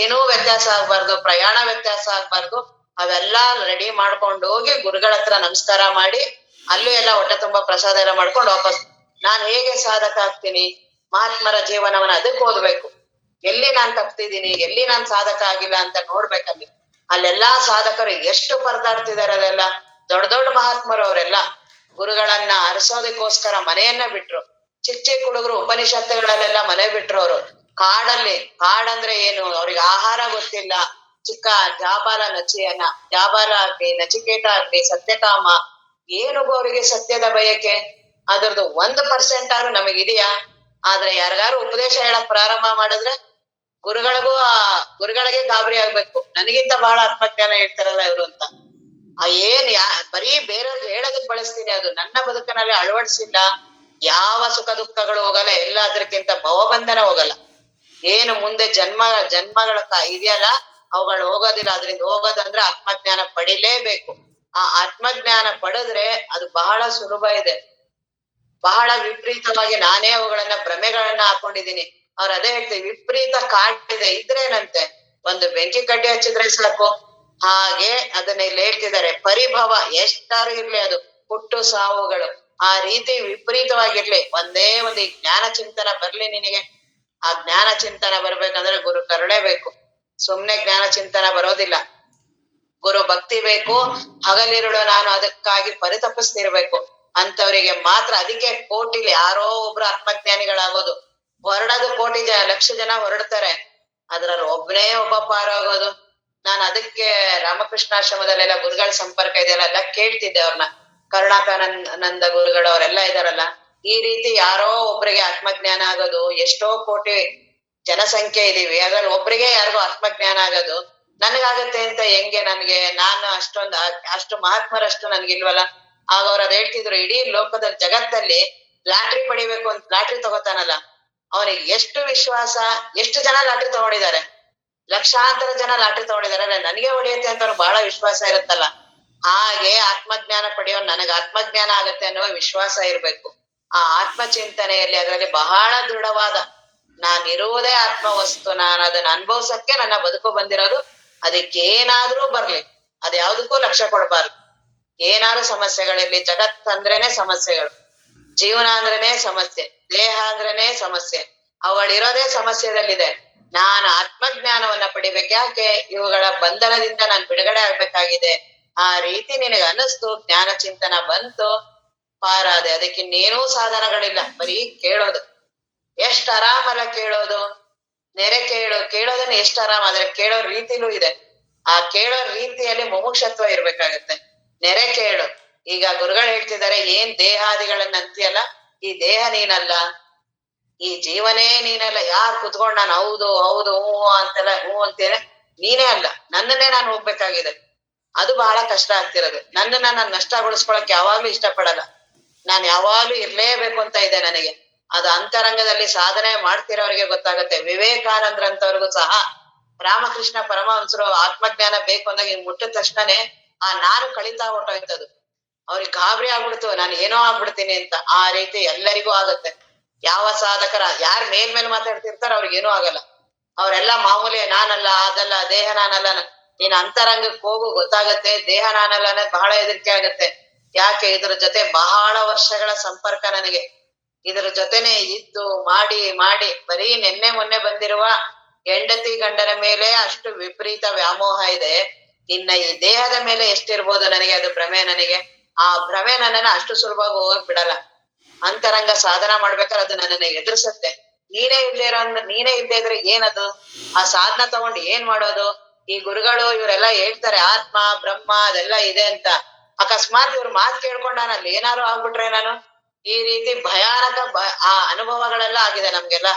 ಏನೂ ವ್ಯತ್ಯಾಸ ಆಗ್ಬಾರ್ದು, ಪ್ರಯಾಣ ವ್ಯತ್ಯಾಸ ಆಗ್ಬಾರ್ದು, ಅವೆಲ್ಲಾ ರೆಡಿ ಮಾಡ್ಕೊಂಡು ಹೋಗಿ ಗುರುಗಳ ಹತ್ರ ನಮಸ್ಕಾರ ಮಾಡಿ, ಅಲ್ಲೂ ಎಲ್ಲ ಹೊಟ್ಟೆ ತುಂಬಾ ಪ್ರಸಾದ ಎಲ್ಲ ಮಾಡ್ಕೊಂಡು ವಾಪಸ್. ನಾನ್ ಹೇಗೆ ಸಾಧಕ ಆಗ್ತೀನಿ? ಮಹಾತ್ಮರ ಜೀವನವನ್ನ ಅದಕ್ಕೆ ಓದ್ಬೇಕು. ಎಲ್ಲಿ ನಾನ್ ತಪ್ತಿದ್ದೀನಿ, ಎಲ್ಲಿ ನಾನ್ ಸಾಧಕ ಆಗಿಲ್ಲ ಅಂತ ನೋಡ್ಬೇಕಲ್ಲಿ. ಅಲ್ಲೆಲ್ಲಾ ಸಾಧಕರು ಎಷ್ಟು ಪರದಾಡ್ತಿದಾರೆ, ಅದೆಲ್ಲ ದೊಡ್ಡ ದೊಡ್ಡ ಮಹಾತ್ಮರು. ಅವರೆಲ್ಲ ಗುರುಗಳನ್ನ ಅರಸೋದಕ್ಕೋಸ್ಕರ ಮನೆಯನ್ನ ಬಿಟ್ರು. ಚಿಕ್ಕ ಹುಡುಗರು ಉಪನಿಷತ್ತುಗಳಲ್ಲೆಲ್ಲ ಮನೆ ಬಿಟ್ರು ಅವರು. ಕಾಡಂದ್ರೆ ಏನು, ಅವ್ರಿಗೆ ಆಹಾರ ಗೊತ್ತಿಲ್ಲ. ಚಿಕ್ಕ ಜಾಬಾಲ ಆಗ್ಲಿ, ನಚಿಕೇತ ಆಗ್ಲಿ, ಸತ್ಯಕಾಮ, ಏನಿಗೂ ಅವರಿಗೆ ಸತ್ಯದ ಬಯಕೆ, ಅದ್ರದ್ದು 1% ಆದ್ರೂ ನಮಗಿದೆಯಾ? ಆದ್ರೆ ಯಾರಿಗಾರು ಉಪದೇಶ ಹೇಳಕ್ ಪ್ರಾರಂಭ ಮಾಡಿದ್ರೆ ಗುರುಗಳಿಗೆ ಗಾಬರಿ ಆಗ್ಬೇಕು, ನನಗಿಂತ ಬಹಳ ಆತ್ಮಜ್ಞಾನ ಹೇಳ್ತಾರಲ್ಲ ಇವ್ರು ಅಂತ. ಬರೀ ಬೇರೆಯವ್ರಿಗೆ ಹೇಳೋದಕ್ ಬಳಸ್ತೀನಿ, ಅದು ನನ್ನ ಬದುಕಿನಲ್ಲಿ ಅಳವಡಿಸಿಲ್ಲ. ಯಾವ ಸುಖ ದುಃಖಗಳು ಹೋಗಲ್ಲ, ಎಲ್ಲದಕ್ಕಿಂತ ಭವಬಂಧನ ಹೋಗಲ್ಲ. ಏನು ಮುಂದೆ ಜನ್ಮಗಳ ಇದೆಯಲ್ಲ, ಅವುಗಳು ಹೋಗೋದಿಲ್ಲ. ಅದರಿಂದ ಹೋಗೋದಂದ್ರೆ ಆತ್ಮಜ್ಞಾನ ಪಡಿಲೇಬೇಕು. ಆ ಆತ್ಮಜ್ಞಾನ ಪಡೆದ್ರೆ ಅದು ಬಹಳ ಸುಲಭ ಇದೆ. ಬಹಳ ವಿಪರೀತವಾಗಿ ನಾನೇ ಅವುಗಳನ್ನ ಭ್ರಮೆಗಳನ್ನ ಹಾಕೊಂಡಿದೀನಿ. ಅವ್ರು ಅದೇ ಹೇಳ್ತೀವಿ, ವಿಪರೀತ ಕಾಡ್ತಿದೆ ಇದ್ರೇನಂತೆ, ಒಂದು ಬೆಂಕಿ ಕಡ್ಡಿ ಹಚ್ಚಿದ್ರೆ ಸಾಕು. ಹಾಗೆ ಅದನ್ನ ಇಲ್ಲಿ ಹೇಳ್ತಿದ್ದಾರೆ, ಪರಿಭವ ಎಷ್ಟಾರು ಇರ್ಲಿ ಅದು ಹುಟ್ಟು ಸಾವುಗಳು ಆ ರೀತಿ ವಿಪರೀತವಾಗಿರ್ಲಿ, ಒಂದೇ ಒಂದು ಈ ಜ್ಞಾನ ಚಿಂತನ ಬರ್ಲಿ ನಿನಗೆ. ಆ ಜ್ಞಾನ ಚಿಂತನ ಬರ್ಬೇಕಂದ್ರೆ ಗುರು ಕರುಣೆ ಸುಮ್ನೆ ಜ್ಞಾನ ಚಿಂತನ ಬರೋದಿಲ್ಲ. ಗುರು ಭಕ್ತಿ ಬೇಕು. ಹಗಲಿರುಳು ನಾನು ಅದಕ್ಕಾಗಿ ಪರಿತಪಿಸ್ತಿರ್ಬೇಕು ಅಂತವರಿಗೆ ಮಾತ್ರ. ಅದಕ್ಕೆ ಕೋಟಿಲಿ ಯಾರೋ ಒಬ್ರು ಆತ್ಮಜ್ಞಾನಿಗಳಾಗೋದು. ಹೊರಡೋದು ಕೋಟಿ ಲಕ್ಷ ಜನ ಹೊರಡ್ತಾರೆ, ಅದ್ರಲ್ಲಿ ಒಬ್ಬನೇ ಒಬ್ಬ ಪಾರಾಗೋದು. ನಾನು ಅದಕ್ಕೆ ರಾಮಕೃಷ್ಣಾಶ್ರಮದಲ್ಲೆಲ್ಲ ಗುರುಗಳ ಸಂಪರ್ಕ ಇದೆಯಲ್ಲ, ಎಲ್ಲ ಕೇಳ್ತಿದ್ದೆ ಅವ್ರನ್ನ. ಕರುಣಾಕಾನಂದ ಗುರುಗಳು ಅವರೆಲ್ಲ ಇದಾರಲ್ಲ, ಈ ರೀತಿ ಯಾರೋ ಒಬ್ರಿಗೆ ಆತ್ಮಜ್ಞಾನ ಆಗೋದು, ಎಷ್ಟೋ ಕೋಟಿ ಜನಸಂಖ್ಯೆ ಇದೀವಿ, ಅದ್ರಲ್ಲಿ ಒಬ್ರಿಗೆ ಯಾರಿಗೂ ಆತ್ಮಜ್ಞಾನ ಆಗೋದು ನನಗಾಗತ್ತೆ ಅಂತ ಹೆಂಗೆ? ನನ್ಗೆ ನಾನು ಅಷ್ಟು ಮಹಾತ್ಮರಷ್ಟು ನನ್ಗಿಲ್ವಲ್ಲ. ಆಗ ಅವ್ರು ಅದ್ ಹೇಳ್ತಿದ್ರು, ಇಡೀ ಲೋಕದ ಜಗತ್ತಲ್ಲಿ ಲಾಟ್ರಿ ಪಡಿಬೇಕು ಅಂತ ಲಾಟ್ರಿ ತಗೋತಾನಲ್ಲ, ಅವನಿಗೆ ಎಷ್ಟು ವಿಶ್ವಾಸ, ಎಷ್ಟು ಜನ ಲಾಟ್ರಿ ತಗೊಂಡಿದ್ದಾರೆ, ಲಕ್ಷಾಂತರ ಜನ ಲಾಟ್ರಿ ತಗೊಂಡಿದ್ದಾರೆ, ನನಗೆ ಹೊಡೆಯುತ್ತೆ ಅಂತ ಅವ್ರಿಗೆ ಬಹಳ ವಿಶ್ವಾಸ ಇರುತ್ತಲ್ಲ. ಹಾಗೆ ಆತ್ಮಜ್ಞಾನ ಪಡೆಯೋ ನನಗೆ ಆತ್ಮಜ್ಞಾನ ಆಗತ್ತೆ ಅನ್ನುವ ವಿಶ್ವಾಸ ಇರ್ಬೇಕು. ಆ ಆತ್ಮಚಿಂತನೆಯಲ್ಲಿ ಅದರಲ್ಲಿ ಬಹಳ ದೃಢವಾದ, ನಾನಿರುವುದೇ ಆತ್ಮ ವಸ್ತು, ನಾನು ಅದನ್ನ ಅನುಭವ್ಸಕ್ಕೆ ನನ್ನ ಬದುಕು ಬಂದಿರೋದು, ಅದಕ್ಕೇನಾದ್ರೂ ಬರ್ಲಿ, ಅದ್ ಯಾವ್ದಕ್ಕೂ ಲಕ್ಷ್ಯ ಕೊಡ್ಬಾರ್ದು. ಏನಾದ್ರು ಸಮಸ್ಯೆಗಳಿರ್ಲಿ, ಜಗತ್ತಂದ್ರೇನೆ ಸಮಸ್ಯೆಗಳು, ಜೀವನ ಅಂದ್ರೇನೆ ಸಮಸ್ಯೆ, ದೇಹ ಅಂದ್ರೇನೆ ಸಮಸ್ಯೆ, ಅವಳಿರೋದೇ ಸಮಸ್ಯೆದಲ್ಲಿದೆ. ನಾನು ಆತ್ಮಜ್ಞಾನವನ್ನ ಪಡಿಬೇಕು. ಯಾಕೆ? ಇವುಗಳ ಬಂಧನದಿಂದ ನಾನು ಬಿಡುಗಡೆ ಆಗ್ಬೇಕಾಗಿದೆ. ಆ ರೀತಿ ನಿನಗೆ ಅನ್ನಿಸ್ತು, ಜ್ಞಾನ ಚಿಂತನ ಬಂತು, ಪಾರಾದೆ. ಅದಕ್ಕಿನ್ನೇನೂ ಸಾಧನಗಳಿಲ್ಲ, ಬರೀ ಕೇಳೋದು. ಎಷ್ಟ್ ಆರಾಮಲ್ಲ ಕೇಳೋದು. ನೆರೆ ಕೇಳೋದನ್ನ ಎಷ್ಟ್ ಆರಾಮ, ಆದ್ರೆ ಕೇಳೋ ರೀತಿಲೂ ಇದೆ. ಆ ಕೇಳೋ ರೀತಿಯಲ್ಲಿ ಮುಮುಕ್ಷತ್ವ ಇರ್ಬೇಕಾಗತ್ತೆ. ನೆರೆ ಕೇಳು. ಈಗ ಗುರುಗಳು ಹೇಳ್ತಿದ್ದಾರೆ, ಏನ್ ದೇಹಾದಿಗಳನ್ನ ಅಂತೀಯಲ್ಲ, ಈ ದೇಹ ನೀನಲ್ಲ, ಈ ಜೀವನೇ ನೀನಲ್ಲ. ಯಾರು ಕುತ್ಕೊಂಡ್ ನಾನು ಹೌದು ಹೌದು ಹೂ ಅಂತೆಲ್ಲ ಹೂ ಅಂತೇನೆ, ನೀನೇ ಅಲ್ಲ, ನನ್ನನ್ನೇ ನಾನು ಹೋಗ್ಬೇಕಾಗಿದೆ. ಅದು ಬಹಳ ಕಷ್ಟ ಆಗ್ತಿರೋದು. ನನ್ನನ್ನ ನಾನು ನಷ್ಟಗೊಳಿಸ್ಕೊಳಕ್ ಯಾವಾಗ್ಲೂ ಇಷ್ಟಪಡಲ್ಲ. ನಾನ್ ಯಾವಾಗ್ಲೂ ಇರ್ಲೇಬೇಕು ಅಂತ ಇದೆ ನನಗೆ. ಅದು ಅಂತರಂಗದಲ್ಲಿ ಸಾಧನೆ ಮಾಡ್ತಿರೋರಿಗೆ ಗೊತ್ತಾಗತ್ತೆ. ವಿವೇಕಾನಂದ್ರಂತವ್ರಿಗೂ ಸಹ ರಾಮಕೃಷ್ಣ ಪರಮಹಂಸರು ಆತ್ಮಜ್ಞಾನ ಬೇಕು ಅಂದಾಗ ಹಿಂಗ್ ಮುಟ್ಟಿದ ತಕ್ಷಣನೇ ಆ ನಾನು ಕಳೀತಾ ಹೊರ್ಟೋಯ್ತದು. ಅವ್ರಿಗೆ ಗಾಬರಿ ಆಗ್ಬಿಡ್ತು, ನಾನು ಏನೋ ಆಗ್ಬಿಡ್ತೀನಿ ಅಂತ. ಆ ರೀತಿ ಎಲ್ಲರಿಗೂ ಆಗತ್ತೆ. ಯಾವ ಸಾಧಕರ ಯಾರ್ ಮೇಲ್ ಮಾತಾಡ್ತಿರ್ತಾರ ಅವ್ರಿಗೇನೂ ಆಗಲ್ಲ. ಅವರೆಲ್ಲ ಮಾಮೂಲಿ, ನಾನಲ್ಲ, ಅದಲ್ಲ, ದೇಹ ನಾನಲ್ಲ. ನೀನ್ ಅಂತರಂಗಕ್ಕೆ ಹೋಗು, ಗೊತ್ತಾಗತ್ತೆ ದೇಹ ನಾನಲ್ಲ ಅನ್ನೋದು ಬಹಳ ಹೆದರಿಕೆ ಆಗತ್ತೆ. ಯಾಕೆ? ಇದ್ರ ಜೊತೆ ಬಹಳ ವರ್ಷಗಳ ಸಂಪರ್ಕ ನನಗೆ. ಇದ್ರ ಜೊತೆನೆ ಇದ್ದು ಮಾಡಿ ಮಾಡಿ ಬರೀ ನೆನ್ನೆ ಮೊನ್ನೆ ಬಂದಿರುವ ಹೆಂಡತಿ ಗಂಡನ ಮೇಲೆ ಅಷ್ಟು ವಿಪರೀತ ವ್ಯಾಮೋಹ ಇದೆ. ಇನ್ನ ಈ ದೇಹದ ಮೇಲೆ ಎಷ್ಟಿರ್ಬೋದು ನನಗೆ ಅದು ಭ್ರಮೆ. ನನಗೆ ಆ ಭ್ರಮೆ ನನ್ನನ್ನ ಅಷ್ಟು ಸುಲಭವಾಗಿ ಹೋಗಕ್ ಬಿಡಲ್ಲ. ಅಂತರಂಗ ಸಾಧನ ಮಾಡ್ಬೇಕಾದ್ರೆ ಅದು ನನ್ನನ್ನ ಎದುರಿಸತ್ತೆ. ನೀನೇ ಇಲ್ಲದೆ ಇದ್ರೆ ಏನದು? ಆ ಸಾಧನ ತಗೊಂಡು ಏನ್ ಮಾಡೋದು? ಈ ಗುರುಗಳು ಇವರೆಲ್ಲ ಹೇಳ್ತಾರೆ ಆತ್ಮ ಬ್ರಹ್ಮ ಅದೆಲ್ಲ ಇದೆ ಅಂತ. ಅಕಸ್ಮಾತ್ ಇವ್ರ ಮಾತು ಕೇಳ್ಕೊಂಡ ಅಲ್ಲಿ ಏನಾರು ಆಗ್ಬಿಟ್ರೆ ನಾನು, ಈ ರೀತಿ ಭಯಾನಕ ಆ ಅನುಭವಗಳೆಲ್ಲ ಆಗಿದೆ ನಮ್ಗೆಲ್ಲ.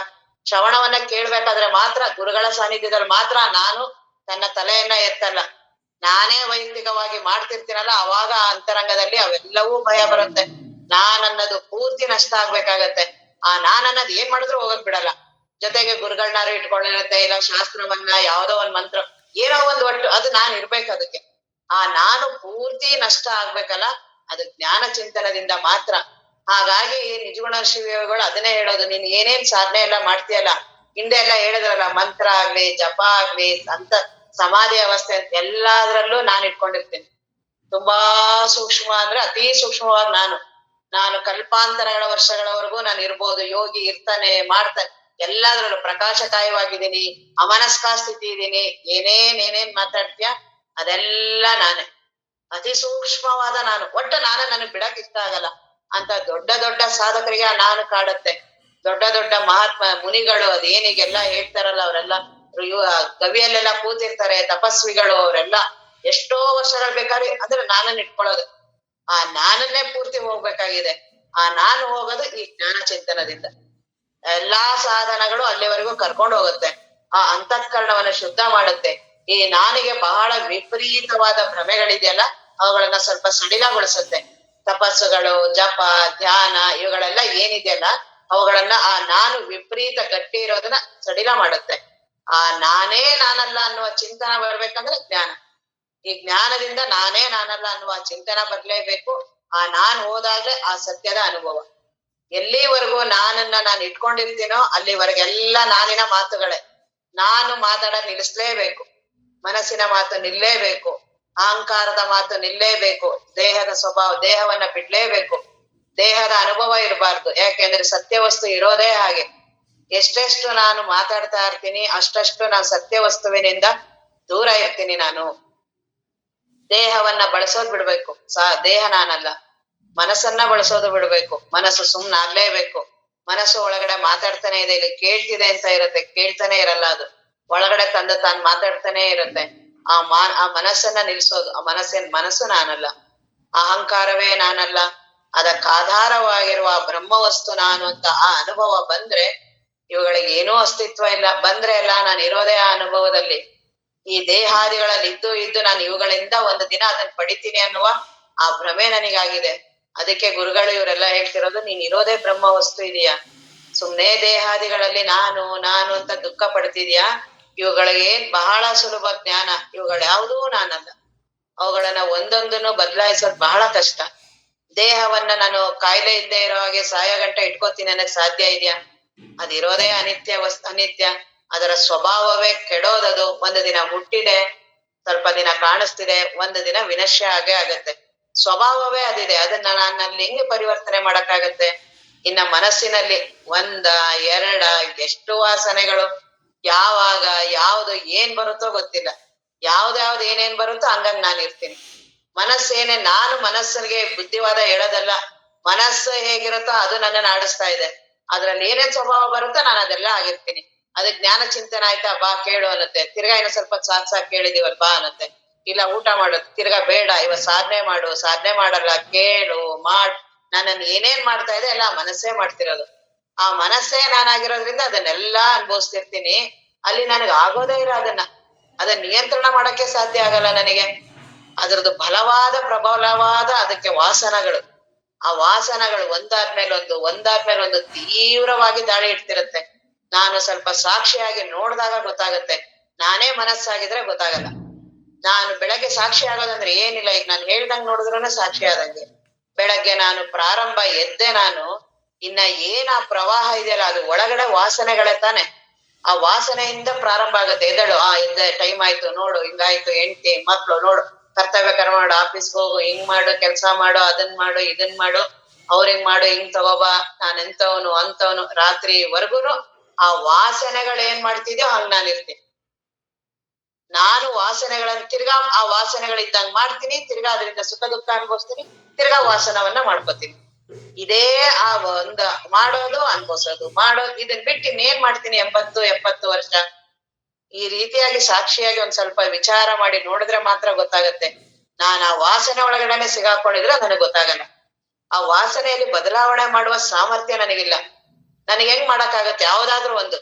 ಶ್ರವಣವನ್ನ ಕೇಳ್ಬೇಕಾದ್ರೆ ಮಾತ್ರ, ಗುರುಗಳ ಸಾನ್ನಿಧ್ಯದಲ್ಲಿ ಮಾತ್ರ ನಾನು ನನ್ನ ತಲೆಯನ್ನ ಎತ್ತಲ್ಲ. ನಾನೇ ವೈಯಕ್ತಿಕವಾಗಿ ಮಾಡ್ತಿರ್ತೀನಲ್ಲ, ಅವಾಗ ಅಂತರಂಗದಲ್ಲಿ ಅವೆಲ್ಲವೂ ಭಯ ಬರುತ್ತೆ. ನಾನನ್ನೋದು ಪೂರ್ತಿ ನಷ್ಟ ಆಗ್ಬೇಕಾಗತ್ತೆ. ಆ ನಾನನ್ನೋದು ಏನ್ ಮಾಡಿದ್ರು ಹೋಗಕ್ ಬಿಡಲ್ಲ. ಜೊತೆಗೆ ಗುರುಗಳನ್ನಾರು ಇಟ್ಕೊಂಡಿರುತ್ತೆ, ಇಲ್ಲ ಶಾಸ್ತ್ರವನ್ನ, ಯಾವ್ದೋ ಒಂದ್ ಮಂತ್ರ, ಏನೋ ಒಂದ್ ಒಟ್ಟು ಅದು ನಾನ್ ಇರ್ಬೇಕು. ಅದಕ್ಕೆ ಆ ನಾನು ಪೂರ್ತಿ ನಷ್ಟ ಆಗ್ಬೇಕಲ್ಲ, ಅದು ಜ್ಞಾನ ಚಿಂತನದಿಂದ ಮಾತ್ರ. ಹಾಗಾಗಿ ನಿಜಗುಣ ಶಿವಯೋಗಿಗಳು ಅದನ್ನೇ ಹೇಳೋದು, ನೀನ್ ಏನೇನ್ ಸಾಧನೆ ಎಲ್ಲ ಮಾಡ್ತೀಯಲ್ಲ, ಹಿಂದೆ ಎಲ್ಲ ಹೇಳಿದ್ರಲ್ಲ, ಮಂತ್ರ ಆಗ್ಲಿ ಜಪ ಆಗ್ಲಿ ಅಂತ ಸಮಾಧಿ ಅವಸ್ಥೆ ಅಂತ ಎಲ್ಲಾದ್ರಲ್ಲೂ ನಾನ್ ಇಟ್ಕೊಂಡಿರ್ತೀನಿ. ತುಂಬಾ ಸೂಕ್ಷ್ಮ ಅಂದ್ರೆ ಅತಿ ಸೂಕ್ಷ್ಮವಾಗಿ ನಾನು ಕಲ್ಪಾಂತರಗಳ ವರ್ಷಗಳವರೆಗೂ ನಾನು ಇರ್ಬೋದು. ಯೋಗಿ ಇರ್ತಾನೆ ಮಾಡ್ತಾನೆ, ಎಲ್ಲಾದ್ರಲ್ಲೂ ಪ್ರಕಾಶಕಾಯವಾಗಿದ್ದೀನಿ, ಅಮನಸ್ಕ ಸ್ಥಿತಿ ಇದೀನಿ. ಏನೇನ್ ಮಾತಾಡ್ತೀಯ ಅದೆಲ್ಲ ನಾನೇ, ಅತಿ ಸೂಕ್ಷ್ಮವಾದ ನಾನು. ಒಟ್ಟು ನನಗ್ ಬಿಡಕ್ ಇಷ್ಟ ಆಗಲ್ಲ ಅಂತ ದೊಡ್ಡ ದೊಡ್ಡ ಸಾಧಕರಿಗೆ ನಾನು ಕಾಡುತ್ತೆ. ದೊಡ್ಡ ದೊಡ್ಡ ಮಹಾತ್ಮ ಮುನಿಗಳು ಅದೇನಿಗೆಲ್ಲ ಹೇಳ್ತಾರಲ್ಲ, ಅವರೆಲ್ಲ ಗವಿಯಲ್ಲೆಲ್ಲ ಕೂತಿರ್ತಾರೆ, ತಪಸ್ವಿಗಳು ಅವರೆಲ್ಲ ಎಷ್ಟೋ ವರ್ಷಗಳು ಬೇಕಾದ್ರೆ ಅಂದ್ರೆ ನಾನನ್ನ ಇಟ್ಕೊಳ್ಳೋದು. ಆ ನಾನನ್ನೇ ಪೂರ್ತಿ ಹೋಗ್ಬೇಕಾಗಿದೆ. ಆ ನಾನು ಹೋಗೋದು ಈ ಜ್ಞಾನ ಚಿಂತನದಿಂದ. ಎಲ್ಲಾ ಸಾಧನಗಳು ಅಲ್ಲಿವರೆಗೂ ಕರ್ಕೊಂಡು ಹೋಗುತ್ತೆ. ಆ ಅಂತಃಕರಣವನ್ನ ಶುದ್ಧ ಮಾಡುತ್ತೆ. ಈ ನಾನಿಗೆ ಬಹಳ ವಿಪರೀತವಾದ ಭ್ರಮೆಗಳಿದೆಯಲ್ಲ, ಅವುಗಳನ್ನ ಸ್ವಲ್ಪ ಸಡಿಲಗೊಳಿಸುತ್ತೆ. ತಪಸ್ಸುಗಳು, ಜಪ, ಧ್ಯಾನ ಇವುಗಳೆಲ್ಲ ಏನಿದೆಯಲ್ಲ, ಅವುಗಳನ್ನ ಆ ನಾನು ವಿಪರೀತ ಗಟ್ಟಿ ಇರೋದನ್ನ ಸಡಿಲ ಮಾಡುತ್ತೆ. ಆ ನಾನೇ ನಾನಲ್ಲ ಅನ್ನುವ ಚಿಂತನ ಬರ್ಬೇಕಂದ್ರೆ ಜ್ಞಾನ. ಈ ಜ್ಞಾನದಿಂದ ನಾನೇ ನಾನಲ್ಲ ಅನ್ನುವ ಚಿಂತನ ಬರ್ಲೇಬೇಕು. ಆ ನಾನ್ ಹೋದಾಗ್ಲೇ ಆ ಸತ್ಯದ ಅನುಭವ. ಎಲ್ಲಿವರೆಗೂ ನಾನನ್ನ ನಾನು ಇಟ್ಕೊಂಡಿರ್ತೀನೋ ಅಲ್ಲಿವರೆಗೆಲ್ಲ ನಾನಿನ ಮಾತುಗಳೇ. ನಾನು ಮಾತಾಡೋದ್ ನಿಲ್ಲಿಸ್ಲೇಬೇಕು. ಮನಸ್ಸಿನ ಮಾತು ನಿಲ್ಲೇಬೇಕು. ಅಹಂಕಾರದ ಮಾತು ನಿಲ್ಲೇಬೇಕು. ದೇಹದ ಸ್ವಭಾವ, ದೇಹವನ್ನ ಬಿಡ್ಲೇಬೇಕು. ದೇಹದ ಅನುಭವ ಇರಬಾರ್ದು. ಯಾಕೆಂದ್ರೆ ಸತ್ಯ ವಸ್ತು ಇರೋದೇ ಹಾಗೆ. ಎಷ್ಟೆಷ್ಟು ನಾನು ಮಾತಾಡ್ತಾ ಇರ್ತೀನಿ ಅಷ್ಟಷ್ಟು ನಾನು ಸತ್ಯ ವಸ್ತುವಿನಿಂದ ದೂರ ಇರ್ತೀನಿ. ನಾನು ದೇಹವನ್ನ ಬಳಸೋದ್ ಬಿಡ್ಬೇಕು. ದೇಹ ನಾನಲ್ಲ. ಮನಸ್ಸನ್ನ ಬಳಸೋದು ಬಿಡ್ಬೇಕು. ಮನಸ್ಸು ಸುಮ್ನಾಗ್ಲೇಬೇಕು. ಮನಸ್ಸು ಒಳಗಡೆ ಮಾತಾಡ್ತಾನೆ ಇದೆ, ಇಲ್ಲಿ ಕೇಳ್ತಿದೆ ಅಂತ ಇರುತ್ತೆ, ಕೇಳ್ತಾನೆ ಇರಲ್ಲ ಅದು. ಒಳಗಡೆ ತಂದು ತಾನು ಮಾತಾಡ್ತಾನೆ ಇರುತ್ತೆ. ಆ ಮನಸ್ಸನ್ನ ನಿಲ್ಸೋದು. ಆ ಮನಸ್ಸು ನಾನಲ್ಲ. ಅಹಂಕಾರವೇ ನಾನಲ್ಲ. ಅದಕ್ಕಾಧಾರವಾಗಿರುವ ಬ್ರಹ್ಮವಸ್ತು ನಾನು ಅಂತ ಆ ಅನುಭವ ಬಂದ್ರೆ ಇವುಗಳಿಗೆ ಏನೂ ಅಸ್ತಿತ್ವ ಇಲ್ಲ. ಬಂದ್ರೆ ಎಲ್ಲ ನಾನು ಇರೋದೇ ಆ ಅನುಭವದಲ್ಲಿ. ಈ ದೇಹಾದಿಗಳಲ್ಲಿ ಇದ್ದು ನಾನು ಇವುಗಳಿಂದ ಒಂದು ದಿನ ಅದನ್ನ ಪಡಿತೀನಿ ಅನ್ನುವ ಆ ಭ್ರಮೆ ನನಗಾಗಿದೆ. ಅದಕ್ಕೆ ಗುರುಗಳು ಇವರೆಲ್ಲ ಹೇಳ್ತಿರೋದು, ನೀನ್ ಇರೋದೇ ಬ್ರಹ್ಮ ವಸ್ತು ಇದೆಯಾ, ಸುಮ್ನೆ ದೇಹಾದಿಗಳಲ್ಲಿ ನಾನು ನಾನು ಅಂತ ದುಃಖ ಪಡ್ತಿದ್ಯಾ. ಇವುಗಳಿಗೆ ಬಹಳ ಸುಲಭ ಜ್ಞಾನ. ಇವುಗಳ್ಯಾವುದೂ ನಾನಲ್ಲ. ಅವುಗಳನ್ನ ಒಂದೊಂದನ್ನು ಬದಲಾಯಿಸೋದ್ ಬಹಳ ಕಷ್ಟ. ದೇಹವನ್ನ ನಾನು ಕಾಯಿಲೆ ಇಲ್ಲದೆ ಇರೋ ಹಾಗೆ ಸಾಯ ಗಂಟ ಇಟ್ಕೋತೀನಿ ಅನ್ನಕ್ ಸಾಧ್ಯ ಇದೆಯಾ? ಅದಿರೋದೇ ಅನಿತ್ಯ. ಅದರ ಸ್ವಭಾವವೇ ಕೆಡೋದದು. ಒಂದು ದಿನ ಹುಟ್ಟಿದೆ, ಸ್ವಲ್ಪ ದಿನ ಕಾಣಿಸ್ತಿದೆ, ಒಂದು ದಿನ ವಿನಶ್ಯ ಆಗತ್ತೆ. ಸ್ವಭಾವವೇ ಅದಿದೆ. ಅದನ್ನ ನಾನಲ್ಲಿ ಹೆಂಗೆ ಪರಿವರ್ತನೆ ಮಾಡಕ್ಕಾಗತ್ತೆ? ಇನ್ನ ಮನಸ್ಸಿನಲ್ಲಿ ಎರಡ ಎಷ್ಟು ವಾಸನೆಗಳು, ಯಾವಾಗ ಯಾವ್ದು ಏನ್ ಬರುತ್ತೋ ಗೊತ್ತಿಲ್ಲ. ಯಾವ್ದಾವ್ದು ಏನೇನ್ ಬರುತ್ತೋ ಹಂಗಂಗ್ ನಾನು ಇರ್ತೀನಿ. ಮನಸ್ಸೇನೆ, ನಾನು ಮನಸ್ಸಿಗೆ ಬುದ್ಧಿವಾದ ಹೇಳೋದಲ್ಲ. ಮನಸ್ಸು ಹೇಗಿರುತ್ತೋ ಅದು ನನ್ನನ್ನು ಆಡಿಸ್ತಾ ಇದೆ. ಅದ್ರಲ್ಲಿ ಏನೇನ್ ಸ್ವಭಾವ ಬರುತ್ತೋ ನಾನು ಅದೆಲ್ಲ ಆಗಿರ್ತೀನಿ. ಅದಕ್ಕೆ ಜ್ಞಾನ ಚಿಂತನೆ ಆಯ್ತಾ, ಬಾ ಕೇಳು ಅನ್ನತ್ತೆ. ತಿರ್ಗಾ ಇನ್ನು ಸ್ವಲ್ಪ ಸಾಕ್ ಕೇಳಿದೀವಲ್ ಬಾ ಅನ್ನತ್ತೆ. ಇಲ್ಲ ಊಟ ಮಾಡೋದು, ತಿರ್ಗಾ ಬೇಡ ಇವತ್ ಸಾಧನೆ ಮಾಡು, ಸಾಧನೆ ಮಾಡಲ್ಲ, ಕೇಳು ನನ್ನನ್ನು ಏನೇನ್ ಮಾಡ್ತಾ ಇದೆ ಎಲ್ಲ ಮನಸ್ಸೇ ಮಾಡ್ತಿರೋದು. ಆ ಮನಸ್ಸೇ ನಾನಾಗಿರೋದ್ರಿಂದ ಅದನ್ನೆಲ್ಲಾ ಅನುಭವಿಸ್ತಿರ್ತೀನಿ. ಅಲ್ಲಿ ನನಗೆ ಆಗೋದೇ ಇಲ್ಲ. ಅದನ್ನ ನಿಯಂತ್ರಣ ಮಾಡಕ್ಕೆ ಸಾಧ್ಯ ಆಗಲ್ಲ ನನಗೆ. ಅದ್ರದ್ದು ಪ್ರಬಲವಾದ ಅದಕ್ಕೆ ವಾಸನಗಳು. ಆ ವಾಸನಗಳು ಒಂದಾದ್ಮೇಲೆ ಒಂದು ತೀವ್ರವಾಗಿ ದಾಳಿ ಇಡ್ತಿರುತ್ತೆ. ನಾನು ಸ್ವಲ್ಪ ಸಾಕ್ಷಿಯಾಗಿ ನೋಡಿದಾಗ ಗೊತ್ತಾಗತ್ತೆ. ನಾನೇ ಮನಸ್ಸಾಗಿದ್ರೆ ಗೊತ್ತಾಗಲ್ಲ. ನಾನು ಬೆಳಗ್ಗೆ ಸಾಕ್ಷಿ ಆಗೋದಂದ್ರೆ ಏನಿಲ್ಲ. ಈಗ ನಾನು ಹೇಳ್ದಂಗ್ ನೋಡಿದ್ರೂ ಸಾಕ್ಷಿ ಆದಂಗೆ. ಬೆಳಗ್ಗೆ ನಾನು ಪ್ರಾರಂಭ ಎದ್ದೆ, ನಾನು ಇನ್ನ ಏನ್ ಆ ಪ್ರವಾಹ ಇದೆಯಲ್ಲ ಅದು ಒಳಗಡೆ ವಾಸನೆಗಳೇ ತಾನೆ. ಆ ವಾಸನೆಯಿಂದ ಪ್ರಾರಂಭ ಆಗತ್ತೆ. ಎದ್ದೇಳು, ಎದ್ದೆ, ಟೈಮ್ ಆಯ್ತು ನೋಡು, ಹಿಂಗಾಯ್ತು, ಹೆಂಡ್ತಿ ಮಕ್ಳು ನೋಡು, ಕರ್ತವ್ಯ ಕರ್ಮ ಮಾಡು, ಆಫೀಸ್ ಹೋಗು, ಹಿಂಗ್ ಮಾಡು, ಕೆಲ್ಸ ಮಾಡು, ಅದನ್ ಮಾಡು, ಇದನ್ ಮಾಡು, ಅವ್ರಿಂಗ್ ಮಾಡು, ಹಿಂಗ್ ತಗೋಬಾ, ನಾನ್ ಎಂತವನು ಅಂತವನು. ರಾತ್ರಿವರ್ಗುನು ಆ ವಾಸನೆಗಳು ಏನ್ ಮಾಡ್ತಿದ್ಯೋ ಹಂಗ್ ನಾನು ಇರ್ತೀನಿ. ನಾನು ವಾಸನೆಗಳನ್ನ ತಿರ್ಗಾ ಆ ವಾಸನೆಗಳಿದ್ದಂಗ್ ಮಾಡ್ತೀನಿ. ತಿರ್ಗಾ ಅದರಿಂದ ಸುಖ ದುಃಖ ಅನುಭವಿಸ್ತೀನಿ. ತಿರ್ಗಾ ವಾಸನವನ್ನ ಮಾಡ್ಕೋತೀನಿ. ಇದೇ ಆ ಮಾಡೋದು ಅನ್ಭವಿಸೋದು ಇದನ್ ಬಿಟ್ಟು ಇನ್ನೇನ್ ಮಾಡ್ತೀನಿ 80 ವರ್ಷ. ಈ ರೀತಿಯಾಗಿ ಸಾಕ್ಷಿಯಾಗಿ ಒಂದ್ ಸ್ವಲ್ಪ ವಿಚಾರ ಮಾಡಿ ನೋಡಿದ್ರೆ ಮಾತ್ರ ಗೊತ್ತಾಗತ್ತೆ. ನಾನ್ ಆ ವಾಸನೆ ಒಳಗಡೆನೆ ಸಿಗಾಕೊಂಡಿದ್ರೆ ನನಗ್ ಗೊತ್ತಾಗಲ್ಲ. ಆ ವಾಸನೆಯಲ್ಲಿ ಬದಲಾವಣೆ ಮಾಡುವ ಸಾಮರ್ಥ್ಯ ನನಗಿಲ್ಲ. ನನಗ್ ಹೆಂಗ್ ಮಾಡಕ್ಕಾಗತ್ತೆ? ಯಾವ್ದಾದ್ರು ಒಂದು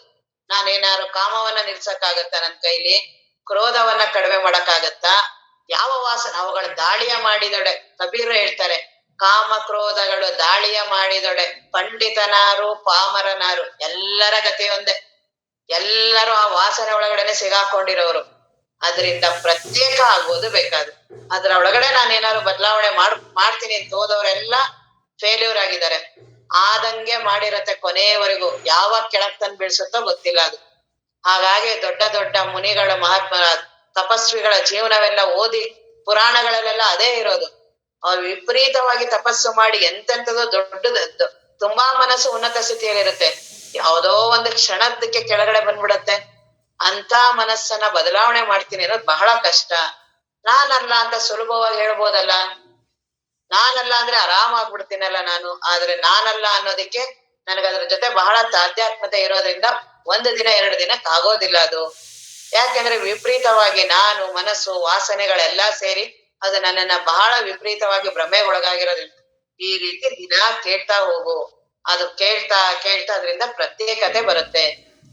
ನಾನೇನಾದ್ರು ಕಾಮವನ್ನ ನಿಲ್ಸಕ್ಕಾಗತ್ತ ನನ್ ಕೈಲಿ? ಕ್ರೋಧವನ್ನ ಕಡಿಮೆ ಮಾಡಕ್ಕಾಗತ್ತಾ? ಯಾವ ವಾಸನೆ ಅವುಗಳ ದಾಳಿಯ ಮಾಡಿದೊಡೆ. ಕಬೀರ್ ಹೇಳ್ತಾರೆ, ಕಾಮ ಕ್ರೋಧಗಳು ದಾಳಿಯ ಮಾಡಿದೊಡೆ, ಪಂಡಿತನಾರು ಪಾಮರನಾರು ಎಲ್ಲರ ಗತಿ ಒಂದೇ. ಎಲ್ಲರೂ ಆ ವಾಸನೆ ಒಳಗಡೆನೆ ಸಿಗಾಕೊಂಡಿರೋರು. ಅದರಿಂದ ಪ್ರತ್ಯೇಕ ಆಗೋದು ಬೇಕಾದ್ರೆ. ಅದ್ರ ಒಳಗಡೆ ನಾನೇನಾದ್ರು ಬದಲಾವಣೆ ಮಾಡ್ತೀನಿ ಅಂತ ಹೋದವರೆಲ್ಲ ಫೇಲ್ಯೂರ್ ಆಗಿದ್ದಾರೆ. ಆದಂಗೆ ಮಾಡಿರತ್ತೆ ಕೊನೆಯವರೆಗೂ. ಯಾವಾಗ ಕೆಳಗ್ ತಂದು ಬೀಳ್ಸುತ್ತೋ ಗೊತ್ತಿಲ್ಲ ಅದು. ಹಾಗಾಗಿ ದೊಡ್ಡ ದೊಡ್ಡ ಮುನಿಗಳ ಮಹಾತ್ಮ ತಪಸ್ವಿಗಳ ಜೀವನವೆಲ್ಲ ಓದಿ ಪುರಾಣಗಳಲ್ಲೆಲ್ಲ ಅದೇ ಇರೋದು. ಅವ್ರು ವಿಪರೀತವಾಗಿ ತಪಸ್ಸು ಮಾಡಿ ಎಂತೆಂಥದೋ ದೊಡ್ಡದು, ತುಂಬಾ ಮನಸ್ಸು ಉನ್ನತ ಸ್ಥಿತಿಯಲ್ಲಿರುತ್ತೆ. ಯಾವುದೋ ಒಂದು ಕ್ಷಣದಕ್ಕೆ ಕೆಳಗಡೆ ಬಂದ್ಬಿಡತ್ತೆ. ಅಂತ ಮನಸ್ಸನ್ನ ಬದಲಾವಣೆ ಮಾಡ್ತೀನಿ ಅನ್ನೋದು ಬಹಳ ಕಷ್ಟ. ನಾನಲ್ಲ ಅಂತ ಸುಲಭವಾಗಿ ಹೇಳ್ಬೋದಲ್ಲ. ನಾನಲ್ಲ ಅಂದ್ರೆ ಆರಾಮಾಗ್ಬಿಡ್ತೀನಲ್ಲ ನಾನು. ಆದ್ರೆ ನಾನಲ್ಲ ಅನ್ನೋದಕ್ಕೆ ನನಗದ್ರ ಜೊತೆ ಬಹಳ ತಾಧ್ಯಾತ್ಮತೆ ಇರೋದ್ರಿಂದ 1 ದಿನ 2 ದಿನಕ್ಕೆ ಆಗೋದಿಲ್ಲ ಅದು. ಯಾಕೆಂದ್ರೆ ವಿಪರೀತವಾಗಿ ನಾನು ಮನಸ್ಸು ವಾಸನೆಗಳೆಲ್ಲ ಸೇರಿ ಅದು ನನ್ನನ್ನ ಬಹಳ ವಿಪರೀತವಾಗಿ ಭ್ರಮೆಗೊಳಗಾಗಿರೋದ್ರಿಂದ ಈ ರೀತಿ ದಿನ ಕೇಳ್ತಾ ಹೋಗು. ಅದು ಕೇಳ್ತಾ ಅದರಿಂದ ಪ್ರತ್ಯೇಕತೆ ಬರುತ್ತೆ.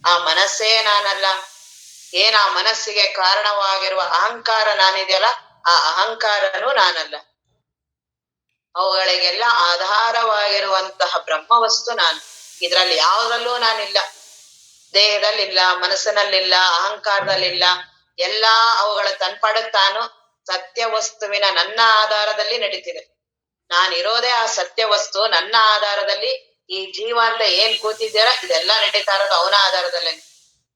ಆ ಮನಸ್ಸೇ ನಾನಲ್ಲ. ಆ ಮನಸ್ಸಿಗೆ ಕಾರಣವಾಗಿರುವ ಅಹಂಕಾರ ನಾನಿದೆಯಲ್ಲ, ಆ ಅಹಂಕಾರನೂ ನಾನಲ್ಲ. ಅವುಗಳಿಗೆಲ್ಲ ಆಧಾರವಾಗಿರುವಂತಹ ಬ್ರಹ್ಮವಸ್ತು ನಾನು. ಇದ್ರಲ್ಲಿ ಯಾವುದ್ರಲ್ಲೂ ನಾನಿಲ್ಲ. ದೇಹದಲ್ಲಿಲ್ಲ, ಮನಸ್ಸಿನಲ್ಲಿಲ್ಲ, ಅಹಂಕಾರದಲ್ಲಿಲ್ಲ. ಎಲ್ಲಾ ಅವುಗಳ ತನ್ಪಾಡಕ್ ತಾನು ಸತ್ಯ ವಸ್ತುವಿನ ನನ್ನ ಆಧಾರದಲ್ಲಿ ನಡೀತಿದೆ. ನಾನಿರೋದೇ ಆ ಸತ್ಯ ವಸ್ತು. ನನ್ನ ಆಧಾರದಲ್ಲಿ ಈ ಜೀವ ಅಂತ ಏನ್ ಕೂತಿದ್ದೀರ ಇದೆಲ್ಲ ನಡೀತಾ ಇರೋದು ಅವನ ಆಧಾರದಲ್ಲೇ.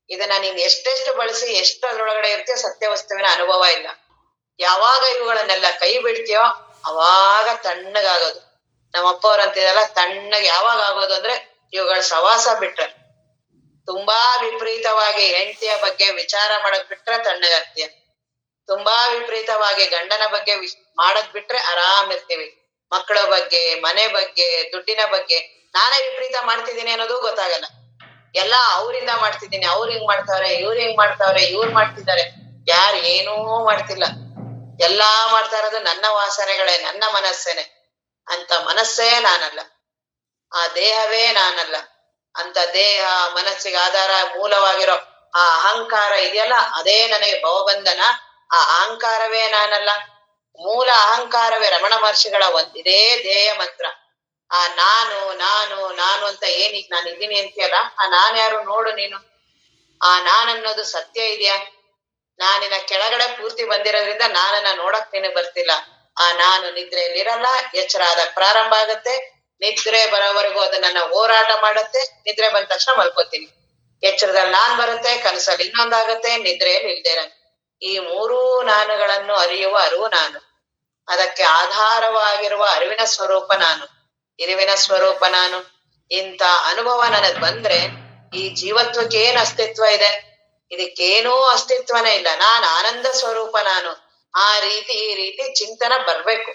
ಇದನ್ನ ನೀನ್ ಎಷ್ಟೆಷ್ಟು ಬಳಸಿ ಎಷ್ಟು ಅದ್ರೊಳಗಡೆ ಇರ್ತೀಯೋ ಸತ್ಯ ವಸ್ತುವಿನ ಅನುಭವ ಇಲ್ಲ. ಯಾವಾಗ ಇವುಗಳನ್ನೆಲ್ಲ ಕೈ ಬಿಡ್ತೀಯೋ ಅವಾಗ ತಣ್ಣಗಾಗೋದು. ನಮ್ಮಪ್ಪ ಅವ್ರು ಅಂತಿದಲ್ಲ, ತಣ್ಣಗೆ ಯಾವಾಗ ಆಗೋದು ಅಂದ್ರೆ ಇವುಗಳ ಸವಾಸ ಬಿಟ್ರೆ. ತುಂಬಾ ವಿಪರೀತವಾಗಿ ಹೆಂಡತಿಯ ಬಗ್ಗೆ ವಿಚಾರ ಮಾಡಕ್ ಬಿಟ್ರೆ ತಣ್ಣಗಾಗ್ತೀಯ. ತುಂಬಾ ವಿಪರೀತವಾಗಿ ಗಂಡನ ಬಗ್ಗೆ ಮಾಡಕ್ ಬಿಟ್ರೆ ಆರಾಮ್ ಇರ್ತೀವಿ. ಮಕ್ಕಳ ಬಗ್ಗೆ, ಮನೆ ಬಗ್ಗೆ, ದುಡ್ಡಿನ ಬಗ್ಗೆ ನಾನೇ ವಿಪರೀತ ಮಾಡ್ತಿದ್ದೀನಿ ಅನ್ನೋದು ಗೊತ್ತಾಗಲ್ಲ. ಎಲ್ಲಾ ಅವ್ರಿಂದ ಮಾಡ್ತಿದ್ದೀನಿ, ಅವ್ರು ಹಿಂಗ್ ಮಾಡ್ತಾವ್ರೆ, ಇವ್ರು ಹಿಂಗ್ ಮಾಡ್ತಾವ್ರೆ, ಇವ್ರು ಮಾಡ್ತಿದ್ದಾರೆ. ಯಾರು ಏನೂ ಮಾಡ್ತಿಲ್ಲ. ಎಲ್ಲಾ ಮಾಡ್ತಾ ಇರೋದು ನನ್ನ ವಾಸನೆಗಳೇ, ನನ್ನ ಮನಸ್ಸೇನೆ. ಅಂತ ಮನಸ್ಸೇ ನಾನಲ್ಲ, ಆ ದೇಹವೇ ನಾನಲ್ಲ. ಅಂತ ದೇಹ ಮನಸ್ಸಿಗೆ ಆಧಾರ ಮೂಲವಾಗಿರೋ ಆ ಅಹಂಕಾರ ಇದೆಯಲ್ಲ, ಅದೇ ನನಗೆ ಭವಬಂಧನ. ಆ ಅಹಂಕಾರವೇ ನಾನಲ್ಲ. ಮೂಲ ಅಹಂಕಾರವೇ ರಮಣ ಮಹರ್ಷಿಗಳ ಇದೇ ಧ್ಯೇಯ ಮಂತ್ರ. ಆ ನಾನು ನಾನು ನಾನು ಅಂತ ಏನೀಗ ನಾನು ಇದ್ದೀನಿ ಅಂತೀಯಲ್ಲ, ಆ ನಾನ್ ಯಾರು ನೋಡು ನೀನು. ಆ ನಾನನ್ನೋದು ಸತ್ಯ ಇದೆಯಾ? ನಾನಿನ ಕೆಳಗಡೆ ಪೂರ್ತಿ ಬಂದಿರೋದ್ರಿಂದ ನಾನನ್ನ ನೋಡಕ್ ನಿನಗ್ ಬರ್ತಿಲ್ಲ. ಆ ನಾನು ನಿದ್ರೆಯಲ್ಲಿರಲ್ಲ, ಎಚ್ಚರ ಆದಾಗ ಪ್ರಾರಂಭ ಆಗತ್ತೆ. ನಿದ್ರೆ ಬರೋವರೆಗೂ ಅದು ನನ್ನ ಹೋರಾಟ ಮಾಡತ್ತೆ. ನಿದ್ರೆ ಬಂದ ತಕ್ಷಣ ಮಲ್ಕೋತೀನಿ. ಎಚ್ಚರದಲ್ಲಿ ನಾನ್ ಬರುತ್ತೆ, ಕನಸಲ್ಲಿ ಇನ್ನೊಂದಾಗತ್ತೆ, ನಿದ್ರೆಯಲ್ಲಿ ಇಲ್ದೇ ಈ ಮೂರೂ ನಾನುಗಳನ್ನು ಅರಿಯುವ ಅರಿವು ನಾನು. ಅದಕ್ಕೆ ಆಧಾರವಾಗಿರುವ ಅರಿವಿನ ಸ್ವರೂಪ ನಾನು, ಇರುವಿನ ಸ್ವರೂಪ ನಾನು. ಇಂಥ ಅನುಭವ ನನಗ್ ಬಂದ್ರೆ ಈ ಜೀವತ್ವಕ್ಕೆ ಏನ್ ಅಸ್ತಿತ್ವ ಇದೆ? ಇದಕ್ಕೇನೂ ಅಸ್ತಿತ್ವನೇ ಇಲ್ಲ. ನಾನ್ ಆನಂದ ಸ್ವರೂಪ ನಾನು. ಈ ರೀತಿ ಚಿಂತನ ಬರ್ಬೇಕು.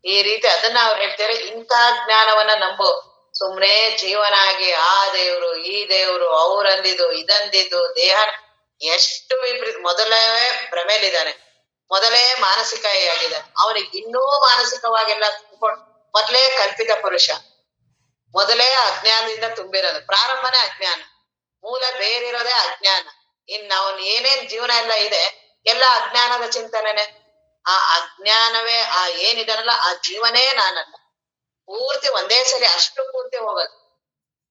ಈ ರೀತಿ ಅದನ್ನ ಅವ್ರು ಹೇಳ್ತಾರೆ, ಇಂಥ ಜ್ಞಾನವನ್ನ ನಂಬು. ಸುಮ್ನೆ ಜೀವನ ಆಗಿ ಆ ದೇವ್ರು ಈ ದೇವ್ರು ಅವ್ರಂದಿದ್ದು ಇದಂದಿದ್ದು ದೇಹ ಎಷ್ಟು ಮೊದಲೇ ಭ್ರಮೇಲಿದ್ದಾನೆ. ಮೊದಲೇ ಮಾನಸಿಕಾಗಿದ್ದಾನೆ. ಅವನಿಗೆ ಇನ್ನೂ ಮಾನಸಿಕವಾಗೆಲ್ಲ ಮೊದಲೇ ಕಲ್ಪಿತ ಪುರುಷ. ಮೊದಲೇ ಅಜ್ಞಾನದಿಂದ ತುಂಬಿರೋದು. ಪ್ರಾರಂಭನೇ ಅಜ್ಞಾನ, ಮೂಲ ಬೇರಿರೋದೇ ಅಜ್ಞಾನ. ಅವನ್ ಏನೇನ್ ಜೀವನ ಎಲ್ಲ ಇದೆ ಎಲ್ಲ ಅಜ್ಞಾನದ ಚಿಂತನೆನೆ. ಆ ಅಜ್ಞಾನವೇ ಆ ಏನಿದಾನಲ್ಲ ಆ ಜೀವನೇ ನಾನಲ್ಲ. ಪೂರ್ತಿ ಒಂದೇ ಸರಿ ಅಷ್ಟು ಪೂರ್ತಿ ಹೋಗೋದು.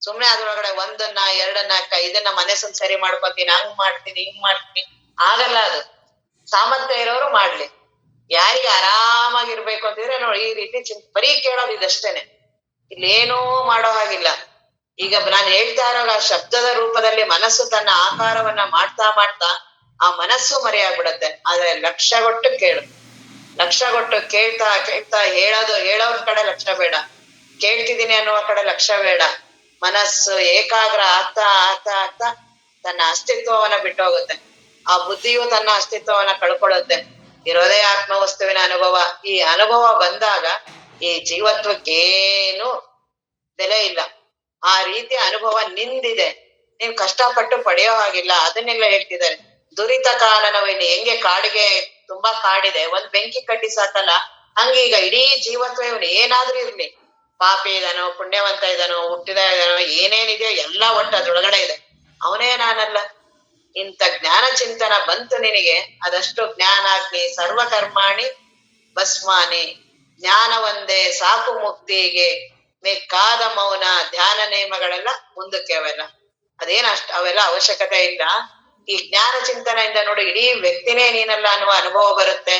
ಸುಮ್ನೆ ಅದ್ರೊಳಗಡೆ ಒಂದನ್ನ ಎರಡನ್ನ ಇದನ್ನ ಮನಸ್ಸನ್ನ ಸರಿ ಮಾಡ್ಕೊತೀನಿ, ಹಂಗ್ ಮಾಡ್ತೀನಿ ಹಿಂಗ್ ಮಾಡ್ತೀನಿ, ಆಗಲ್ಲ ಅದು. ಸಾಮರ್ಥ್ಯ ಇರೋರು ಮಾಡ್ಲಿ. ಯಾರಿಗೆ ಆರಾಮಾಗಿರ್ಬೇಕು ಅಂತಿದ್ರೆ ನೋಡಿ ಈ ರೀತಿ ಬರೀ ಕೇಳೋದು ಇದಷ್ಟೇನೆ. ಇಲ್ಲೇನೂ ಮಾಡೋ ಹಾಗಿಲ್ಲ. ಈಗ ನಾನು ಹೇಳ್ತಾ ಇರೋ ಆ ಶಬ್ದದ ರೂಪದಲ್ಲಿ ಮನಸ್ಸು ತನ್ನ ಆಕಾರವನ್ನ ಮಾಡ್ತಾ ಮಾಡ್ತಾ ಆ ಮನಸ್ಸು ಮರೆಯಾಗ್ಬಿಡತ್ತೆ. ಆದ್ರೆ ಲಕ್ಷ್ಯಗೊಟ್ಟು ಕೇಳು. ಲಕ್ಷ್ಯಗೊಟ್ಟು ಕೇಳ್ತಾ ಕೇಳ್ತಾ ಹೇಳೋರ್ ಕಡೆ ಲಕ್ಷ್ಯ ಬೇಡ, ಕೇಳ್ತಿದ್ದೀನಿ ಅನ್ನುವ ಕಡೆ ಲಕ್ಷ್ಯ ಬೇಡ. ಮನಸ್ಸು ಏಕಾಗ್ರ ಆಗ್ತಾ ಆಗ್ತಾ ಆಗ್ತಾ ತನ್ನ ಅಸ್ತಿತ್ವವನ್ನ ಬಿಟ್ಟೋಗುತ್ತೆ. ಆ ಬುದ್ಧಿಯು ತನ್ನ ಅಸ್ತಿತ್ವವನ್ನ ಕಳ್ಕೊಳ್ಳುತ್ತೆ. ಇರೋದೇ ಆತ್ಮವಸ್ತುವಿನ ಅನುಭವ. ಈ ಅನುಭವ ಬಂದಾಗ ಈ ಜೀವತ್ವಕ್ಕೇನು ಬೆಲೆ ಇಲ್ಲ. ಆ ರೀತಿ ಅನುಭವ ನಿಂದಿದೆ, ನೀನ್ ಕಷ್ಟಪಟ್ಟು ಪಡೆಯೋ ಹಾಗಿಲ್ಲ. ಅದನ್ನೆಲ್ಲ ಹೇಳ್ತಿದ್ದಾರೆ. ದುರಿತ ಕಾನನವೇನು, ಹೆಂಗೆ ಕಾಡಿಗೆ ತುಂಬಾ ಕಾಡಿದೆ, ಒಂದ್ ಬೆಂಕಿ ಕಡ್ಡಿ ಸಾಕಲ್ಲ, ಹಂಗೀಗ ಇಡೀ ಜೀವತ್ವ ಇವನು ಏನಾದ್ರೂ ಇರ್ಲಿ, ಪಾಪಿ ಇದಾನೋ ಪುಣ್ಯವಂತ ಇದಾನೋ ಹುಟ್ಟಿದ ಇದಾನೋ ಏನೇನಿದೆಯೋ ಎಲ್ಲ ಒಟ್ಟು ಅದ್ರೊಳಗಡೆ ಇದೆ. ಅವನೇ ನಾನಲ್ಲ. ಇಂಥ ಜ್ಞಾನ ಚಿಂತನ ಬಂತು ನಿನಗೆ, ಅದಷ್ಟು ಜ್ಞಾನಾಗ್ನಿ ಸರ್ವಕರ್ಮಾಣಿ ಭಸ್ಮಾನಿ. ಜ್ಞಾನ ಒಂದೇ ಸಾಕು ಮುಕ್ತಿಗೆ, ಬೇಕಾದ ಮೌನ ಧ್ಯಾನ ನೇಮಗಳೆಲ್ಲ ಮುಂದಕ್ಕೆ ಅವೆಲ್ಲ ಅವೆಲ್ಲ ಅವಶ್ಯಕತೆ ಇಲ್ಲ. ಈ ಜ್ಞಾನ ಚಿಂತನೆಯಿಂದ ನೋಡಿ ಇಡೀ ವ್ಯಕ್ತಿನೇ ನೀನಲ್ಲ ಅನ್ನುವ ಅನುಭವ ಬರುತ್ತೆ.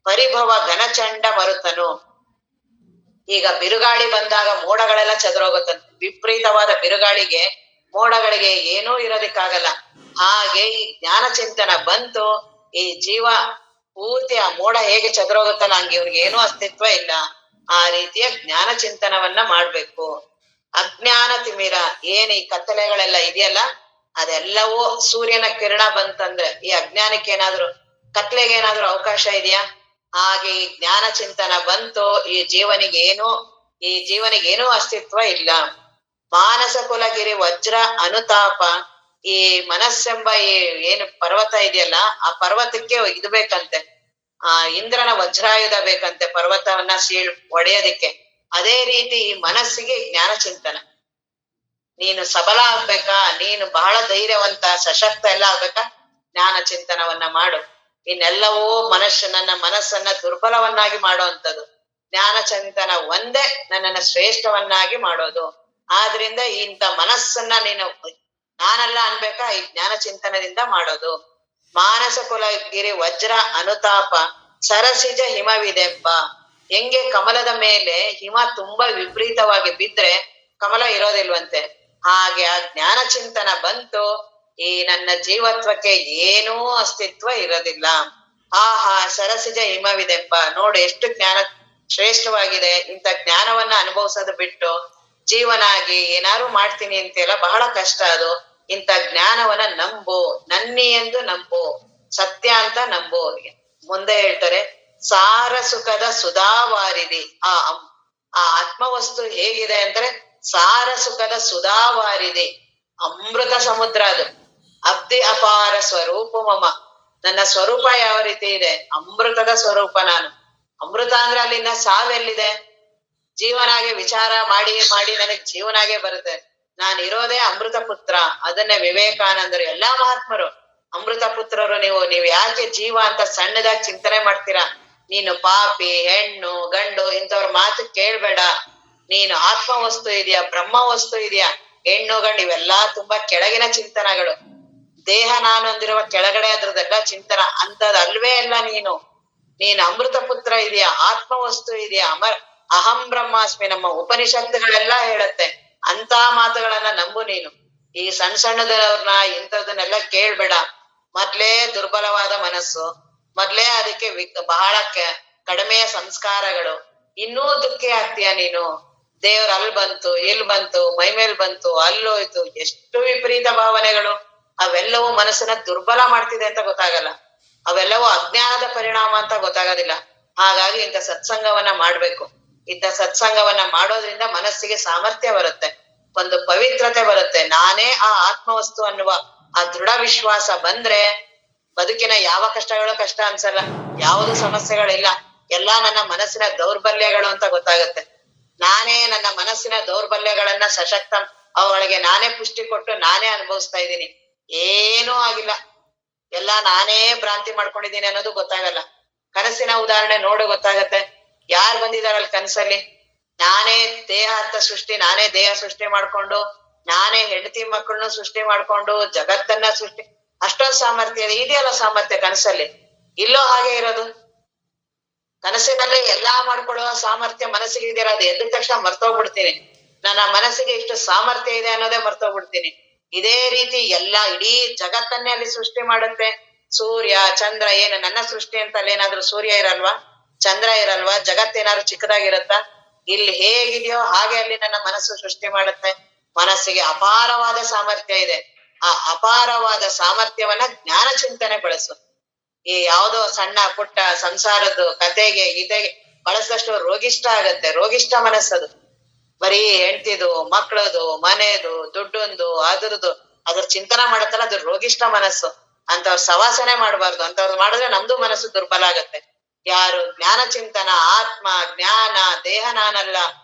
ಪರಿಭವ ಘನಚಂಡ ಮರುತನು. ಈಗ ಬಿರುಗಾಳಿ ಬಂದಾಗ ಮೋಡಗಳೆಲ್ಲ ಚದುರೋಗುತ್ತಂತೆ. ವಿಪರೀತವಾದ ಬಿರುಗಾಳಿಗೆ ಮೋಡಗಳಿಗೆ ಏನೂ ಇರೋದಿಕ್ಕಾಗಲ್ಲ. ಹಾಗೆ ಈ ಜ್ಞಾನ ಚಿಂತನ ಬಂತು, ಈ ಜೀವ ಪೂರ್ತಿ ಆ ಮೋಡ ಹೇಗೆ ಚದುರೋಗುತ್ತಲ್ಲ ಹಂಗೆ ಇವ್ರಿಗೆ ಏನೂ ಅಸ್ತಿತ್ವ ಇಲ್ಲ. ಆ ರೀತಿಯ ಜ್ಞಾನ ಚಿಂತನವನ್ನ ಮಾಡ್ಬೇಕು. ಅಜ್ಞಾನ ತಿಮಿರ ಏನ್ ಈ ಕತ್ತಲೆಗಳೆಲ್ಲ ಇದೆಯಲ್ಲ ಅದೆಲ್ಲವೂ ಸೂರ್ಯನ ಕಿರಣ ಬಂತಂದ್ರೆ ಈ ಅಜ್ಞಾನಕ್ಕೆ ಏನಾದ್ರು ಕತ್ಲೆಗೆ ಏನಾದ್ರು ಅವಕಾಶ ಇದೆಯಾ? ಹಾಗೆ ಈ ಜ್ಞಾನ ಚಿಂತನ ಬಂತು, ಈ ಜೀವನಿಗೇನೂ ಅಸ್ತಿತ್ವ ಇಲ್ಲ. ಮಾನಸ ಕುಲಗಿರಿ ವಜ್ರ ಅನುತಾಪ. ಈ ಮನಸ್ಸೆಂಬ ಏನು ಪರ್ವತ ಇದೆಯಲ್ಲ ಆ ಪರ್ವತಕ್ಕೆ ಇದು ಬೇಕಂತೆ, ಇಂದ್ರನ ವಜ್ರಾಯುಧ ಬೇಕಂತೆ ಪರ್ವತವನ್ನ ಒಡೆಯೋದಿಕ್ಕೆ. ಅದೇ ರೀತಿ ಈ ಮನಸ್ಸಿಗೆ ಜ್ಞಾನ ಚಿಂತನ. ನೀನು ಸಬಲ ಆಗ್ಬೇಕಾ, ನೀನು ಬಹಳ ಧೈರ್ಯವಂತ ಸಶಕ್ತ ಎಲ್ಲ ಆಗ್ಬೇಕಾ, ಜ್ಞಾನ ಚಿಂತನವನ್ನ ಮಾಡು. ಇನ್ನೆಲ್ಲವೂ ನನ್ನ ಮನಸ್ಸನ್ನ ದುರ್ಬಲವನ್ನಾಗಿ ಮಾಡುವಂಥದ್ದು. ಜ್ಞಾನ ಚಿಂತನ ಒಂದೇ ನನ್ನನ್ನ ಶ್ರೇಷ್ಠವನ್ನಾಗಿ ಮಾಡೋದು. ಆದ್ರಿಂದ ಇಂಥ ಮನಸ್ಸನ್ನ ನೀನು ಜ್ಞಾನ ನಾನಲ್ಲ ಅನ್ಬೇಕಾ ಈ ಜ್ಞಾನ ಚಿಂತನದಿಂದ ಮಾಡೋದು. ಮಾನಸ ಕುಲಗಿರಿ ವಜ್ರ ಅನುತಾಪ ಸರಸಿಜ ಹಿಮವಿದೆಂಬ. ಹೆಂಗೆ ಕಮಲದ ಮೇಲೆ ಹಿಮ ತುಂಬಾ ವಿಪರೀತವಾಗಿ ಬಿದ್ರೆ ಕಮಲ ಇರೋದಿಲ್ವಂತೆ, ಹಾಗೆ ಆ ಜ್ಞಾನ ಚಿಂತನ ಬಂತು, ಈ ನನ್ನ ಜೀವತ್ವಕ್ಕೆ ಏನೂ ಅಸ್ತಿತ್ವ ಇರೋದಿಲ್ಲ. ಆಹಾ ಸರಸಿಜ ಹಿಮವಿದೆಂಬ. ನೋಡು ಎಷ್ಟು ಜ್ಞಾನ ಶ್ರೇಷ್ಠವಾಗಿದೆ. ಇಂಥ ಜ್ಞಾನವನ್ನ ಅನುಭವಿಸೋದು ಬಿಟ್ಟು ಜೀವನಾಗಿ ಏನಾರು ಮಾಡ್ತೀನಿ ಅಂತೆಲ್ಲ ಬಹಳ ಕಷ್ಟ ಅದು. ಇಂಥ ಜ್ಞಾನವನ್ನ ನಂಬು, ನನ್ನಿ ಎಂದು ನಂಬು, ಸತ್ಯ ಅಂತ ನಂಬು. ಮುಂದೆ ಹೇಳ್ತಾರೆ, ಸಾರ ಸುಖದ ಸುಧಾವಾರಿಧಿ. ಆ ಆತ್ಮವಸ್ತು ಹೇಗಿದೆ ಅಂದ್ರೆ ಸಾರ ಸುಖದ ಸುಧಾವಾರಿಧಿ, ಅಮೃತ ಸಮುದ್ರ ಅದು. ಅಬ್ಧಿ ಅಪಾರ ಸ್ವರೂಪ ಮಮ. ನನ್ನ ಸ್ವರೂಪ ಯಾವ ರೀತಿ ಇದೆ? ಅಮೃತದ ಸ್ವರೂಪ ನಾನು. ಅಮೃತ ಅಂದ್ರೆ ಅಲ್ಲಿಂದ ಸಾವೆಲ್ಲಿದೆ? ಜೀವನಾಗೆ ವಿಚಾರ ಮಾಡಿ ಮಾಡಿ ನನಗ್ ಜೀವನಾಗೆ ಬರುತ್ತೆ. ನಾನು ಇರೋದೇ ಅಮೃತ ಪುತ್ರ. ಅದನ್ನೇ ವಿವೇಕಾನಂದರು ಎಲ್ಲಾ ಮಹಾತ್ಮರು ಅಮೃತ ಪುತ್ರರು. ನೀವು ಯಾಕೆ ಜೀವ ಅಂತ ಸಣ್ಣದಾಗಿ ಚಿಂತನೆ ಮಾಡ್ತೀರಾ? ನೀನು ಪಾಪಿ, ಹೆಣ್ಣು, ಗಂಡು ಇಂಥವ್ರ ಮಾತು ಕೇಳ್ಬೇಡ. ನೀನು ಆತ್ಮ ವಸ್ತು ಇದೆಯಾ, ಬ್ರಹ್ಮ ವಸ್ತು ಇದೆಯಾ, ಹೆಣ್ಣು ಗಂಡು ಇವೆಲ್ಲಾ ತುಂಬಾ ಕೆಳಗಿನ ಚಿಂತನಗಳು. ದೇಹ ನಾನು ಅಂದಿರುವ ಕೆಳಗಡೆ ಅದ್ರದ್ದೆಲ್ಲ ಚಿಂತನ. ಅಂತದ್ ಅಲ್ವೇ ಅಲ್ಲ ನೀನು. ನೀನ್ ಅಮೃತ ಪುತ್ರ ಇದೆಯಾ, ಆತ್ಮ ವಸ್ತು ಇದೆಯಾ, ಅಹಂ ಬ್ರಹ್ಮಾಸ್ಮಿ ನಮ್ಮ ಉಪನಿಷತ್ತುಗಳೆಲ್ಲ ಹೇಳತ್ತೆ. ಅಂತ ಮಾತುಗಳನ್ನ ನಂಬು ನೀನು. ಈ ಸಣ್ಣದವ್ರನ್ನ ಇಂಥದನ್ನೆಲ್ಲ ಕೇಳ್ಬೇಡ. ಮೊದ್ಲೇ ದುರ್ಬಲವಾದ ಮನಸ್ಸು, ಮೊದ್ಲೇ ಅದಕ್ಕೆ ಬಹಳ ಕಡಿಮೆಯ ಸಂಸ್ಕಾರಗಳು. ಇನ್ನೂ ದುಃಖಿ ಆಗ್ತೀಯ ನೀನು. ದೇವ್ರ ಅಲ್ಲಿ ಬಂತು, ಇಲ್ಲಿ ಬಂತು, ಮೈಮೇಲ್ ಬಂತು, ಅಲ್ಲೋಯ್ತು, ಎಷ್ಟು ವಿಪರೀತ ಭಾವನೆಗಳು. ಅವೆಲ್ಲವೂ ಮನಸ್ಸನ್ನ ದುರ್ಬಲ ಮಾಡ್ತಿದೆ ಅಂತ ಗೊತ್ತಾಗಲ್ಲ. ಅವೆಲ್ಲವೂ ಅಜ್ಞಾನದ ಪರಿಣಾಮ ಅಂತ ಗೊತ್ತಾಗೋದಿಲ್ಲ. ಹಾಗಾಗಿ ಇಂಥ ಸತ್ಸಂಗವನ್ನ ಮಾಡ್ಬೇಕು. ಇಂಥ ಸತ್ಸಂಗವನ್ನ ಮಾಡೋದ್ರಿಂದ ಮನಸ್ಸಿಗೆ ಸಾಮರ್ಥ್ಯ ಬರುತ್ತೆ, ಒಂದು ಪವಿತ್ರತೆ ಬರುತ್ತೆ. ನಾನೇ ಆ ಆತ್ಮವಸ್ತು ಅನ್ನುವ ಆ ದೃಢ ವಿಶ್ವಾಸ ಬಂದ್ರೆ ಬದುಕಿನ ಯಾವ ಕಷ್ಟಗಳು ಕಷ್ಟ ಅನ್ಸಲ್ಲ, ಯಾವುದು ಸಮಸ್ಯೆಗಳಿಲ್ಲ. ಎಲ್ಲಾ ನನ್ನ ಮನಸ್ಸಿನ ದೌರ್ಬಲ್ಯಗಳು ಅಂತ ಗೊತ್ತಾಗತ್ತೆ. ನಾನೇ ನನ್ನ ಮನಸ್ಸಿನ ದೌರ್ಬಲ್ಯಗಳನ್ನ ಸಶಕ್ತ ಅವುಗಳಿಗೆ ನಾನೇ ಪುಷ್ಟಿ ಕೊಟ್ಟು ನಾನೇ ಅನುಭವಿಸ್ತಾ ಇದ್ದೀನಿ. ಏನೂ ಆಗಿಲ್ಲ, ಎಲ್ಲ ನಾನೇ ಭ್ರಾಂತಿ ಮಾಡ್ಕೊಂಡಿದ್ದೀನಿ ಅನ್ನೋದು ಗೊತ್ತಾಗಲ್ಲ. ಕನಸಿನ ಉದಾಹರಣೆ ನೋಡು ಗೊತ್ತಾಗತ್ತೆ. ಯಾರು ಬಂದಿದಾರಲ್ಲ ಕನಸಲ್ಲಿ? ನಾನೇ ದೇಹ ಅಂತ ಸೃಷ್ಟಿ, ನಾನೇ ದೇಹ ಸೃಷ್ಟಿ ಮಾಡ್ಕೊಂಡು, ನಾನೇ ಹೆಂಡತಿ ಮಕ್ಕಳನ್ನು ಸೃಷ್ಟಿ ಮಾಡ್ಕೊಂಡು ಜಗತ್ತನ್ನ ಸೃಷ್ಟಿ, ಅಷ್ಟೊಂದು ಸಾಮರ್ಥ್ಯ ಇದೆಯಲ್ಲ ಸಾಮರ್ಥ್ಯ ಕನಸಲ್ಲಿ. ಇಲ್ಲೋ ಹಾಗೆ ಇರೋದು. ಕನಸಿನಲ್ಲಿ ಎಲ್ಲಾ ಮಾಡ್ಕೊಳ್ಳುವ ಸಾಮರ್ಥ್ಯ ಮನಸ್ಸಿಗೆ ಇದೆಯಲ್ಲ, ಅದು ಎದ್ದ ತಕ್ಷಣ ಮರ್ತೋಗ್ಬಿಡ್ತೀನಿ. ನನ್ನ ಮನಸ್ಸಿಗೆ ಇಷ್ಟು ಸಾಮರ್ಥ್ಯ ಇದೆ ಅನ್ನೋದೇ ಮರ್ತೋಗ್ಬಿಡ್ತೀನಿ. ಇದೇ ರೀತಿ ಎಲ್ಲಾ ಇಡೀ ಜಗತ್ತನ್ನೇ ಅಲ್ಲಿ ಸೃಷ್ಟಿ ಮಾಡುತ್ತೆ. ಸೂರ್ಯ ಚಂದ್ರ ಏನು ನನ್ನ ಸೃಷ್ಟಿ ಅಂತ ಅಲ್ಲೇನಾದ್ರೂ ಸೂರ್ಯ ಇರಲ್ವಾ, ಚಂದ್ರ ಇರಲ್ವಾ, ಜಗತ್ತೇನಾದ್ರು ಚಿಕ್ಕದಾಗಿರತ್ತಾ? ಇಲ್ಲಿ ಹೇಗಿದೆಯೋ ಹಾಗೆ ಅಲ್ಲಿ ನನ್ನ ಮನಸ್ಸು ಸೃಷ್ಟಿ ಮಾಡುತ್ತೆ. ಮನಸ್ಸಿಗೆ ಅಪಾರವಾದ ಸಾಮರ್ಥ್ಯ ಇದೆ. ಆ ಅಪಾರವಾದ ಸಾಮರ್ಥ್ಯವನ್ನ ಜ್ಞಾನ ಚಿಂತನೆ ಬಳಸು. ಈ ಯಾವ್ದೋ ಸಣ್ಣ ಪುಟ್ಟ ಸಂಸಾರದ್ದು ಕತೆಗೆ ಗೀತೆಗೆ ಬಳಸಿದಷ್ಟು ರೋಗಿಷ್ಟ ಆಗತ್ತೆ. ರೋಗಿಷ್ಟ ಮನಸ್ಸದು. ಬರೀ ಹೆಂಡ್ತಿದು, ಮಕ್ಳದು, ಮನೆದು, ದುಡ್ಡೊಂದು, ಅದ್ರ ಚಿಂತನ ಮಾಡತ್ತಲ್ಲ, ಅದು ರೋಗಿಷ್ಟ ಮನಸ್ಸು. ಅಂತವ್ರ ಸವಾಸನೆ ಮಾಡ್ಬಾರ್ದು. ಅಂತವ್ರು ಮಾಡಿದ್ರೆ ನಮ್ದು ಮನಸ್ಸು ದುರ್ಬಲ ಆಗತ್ತೆ. ಯಾರು ಜ್ಞಾನ ಚಿಂತನ, ಆತ್ಮ ಜ್ಞಾನ, ದೇಹ ನಾನಲ್ಲ,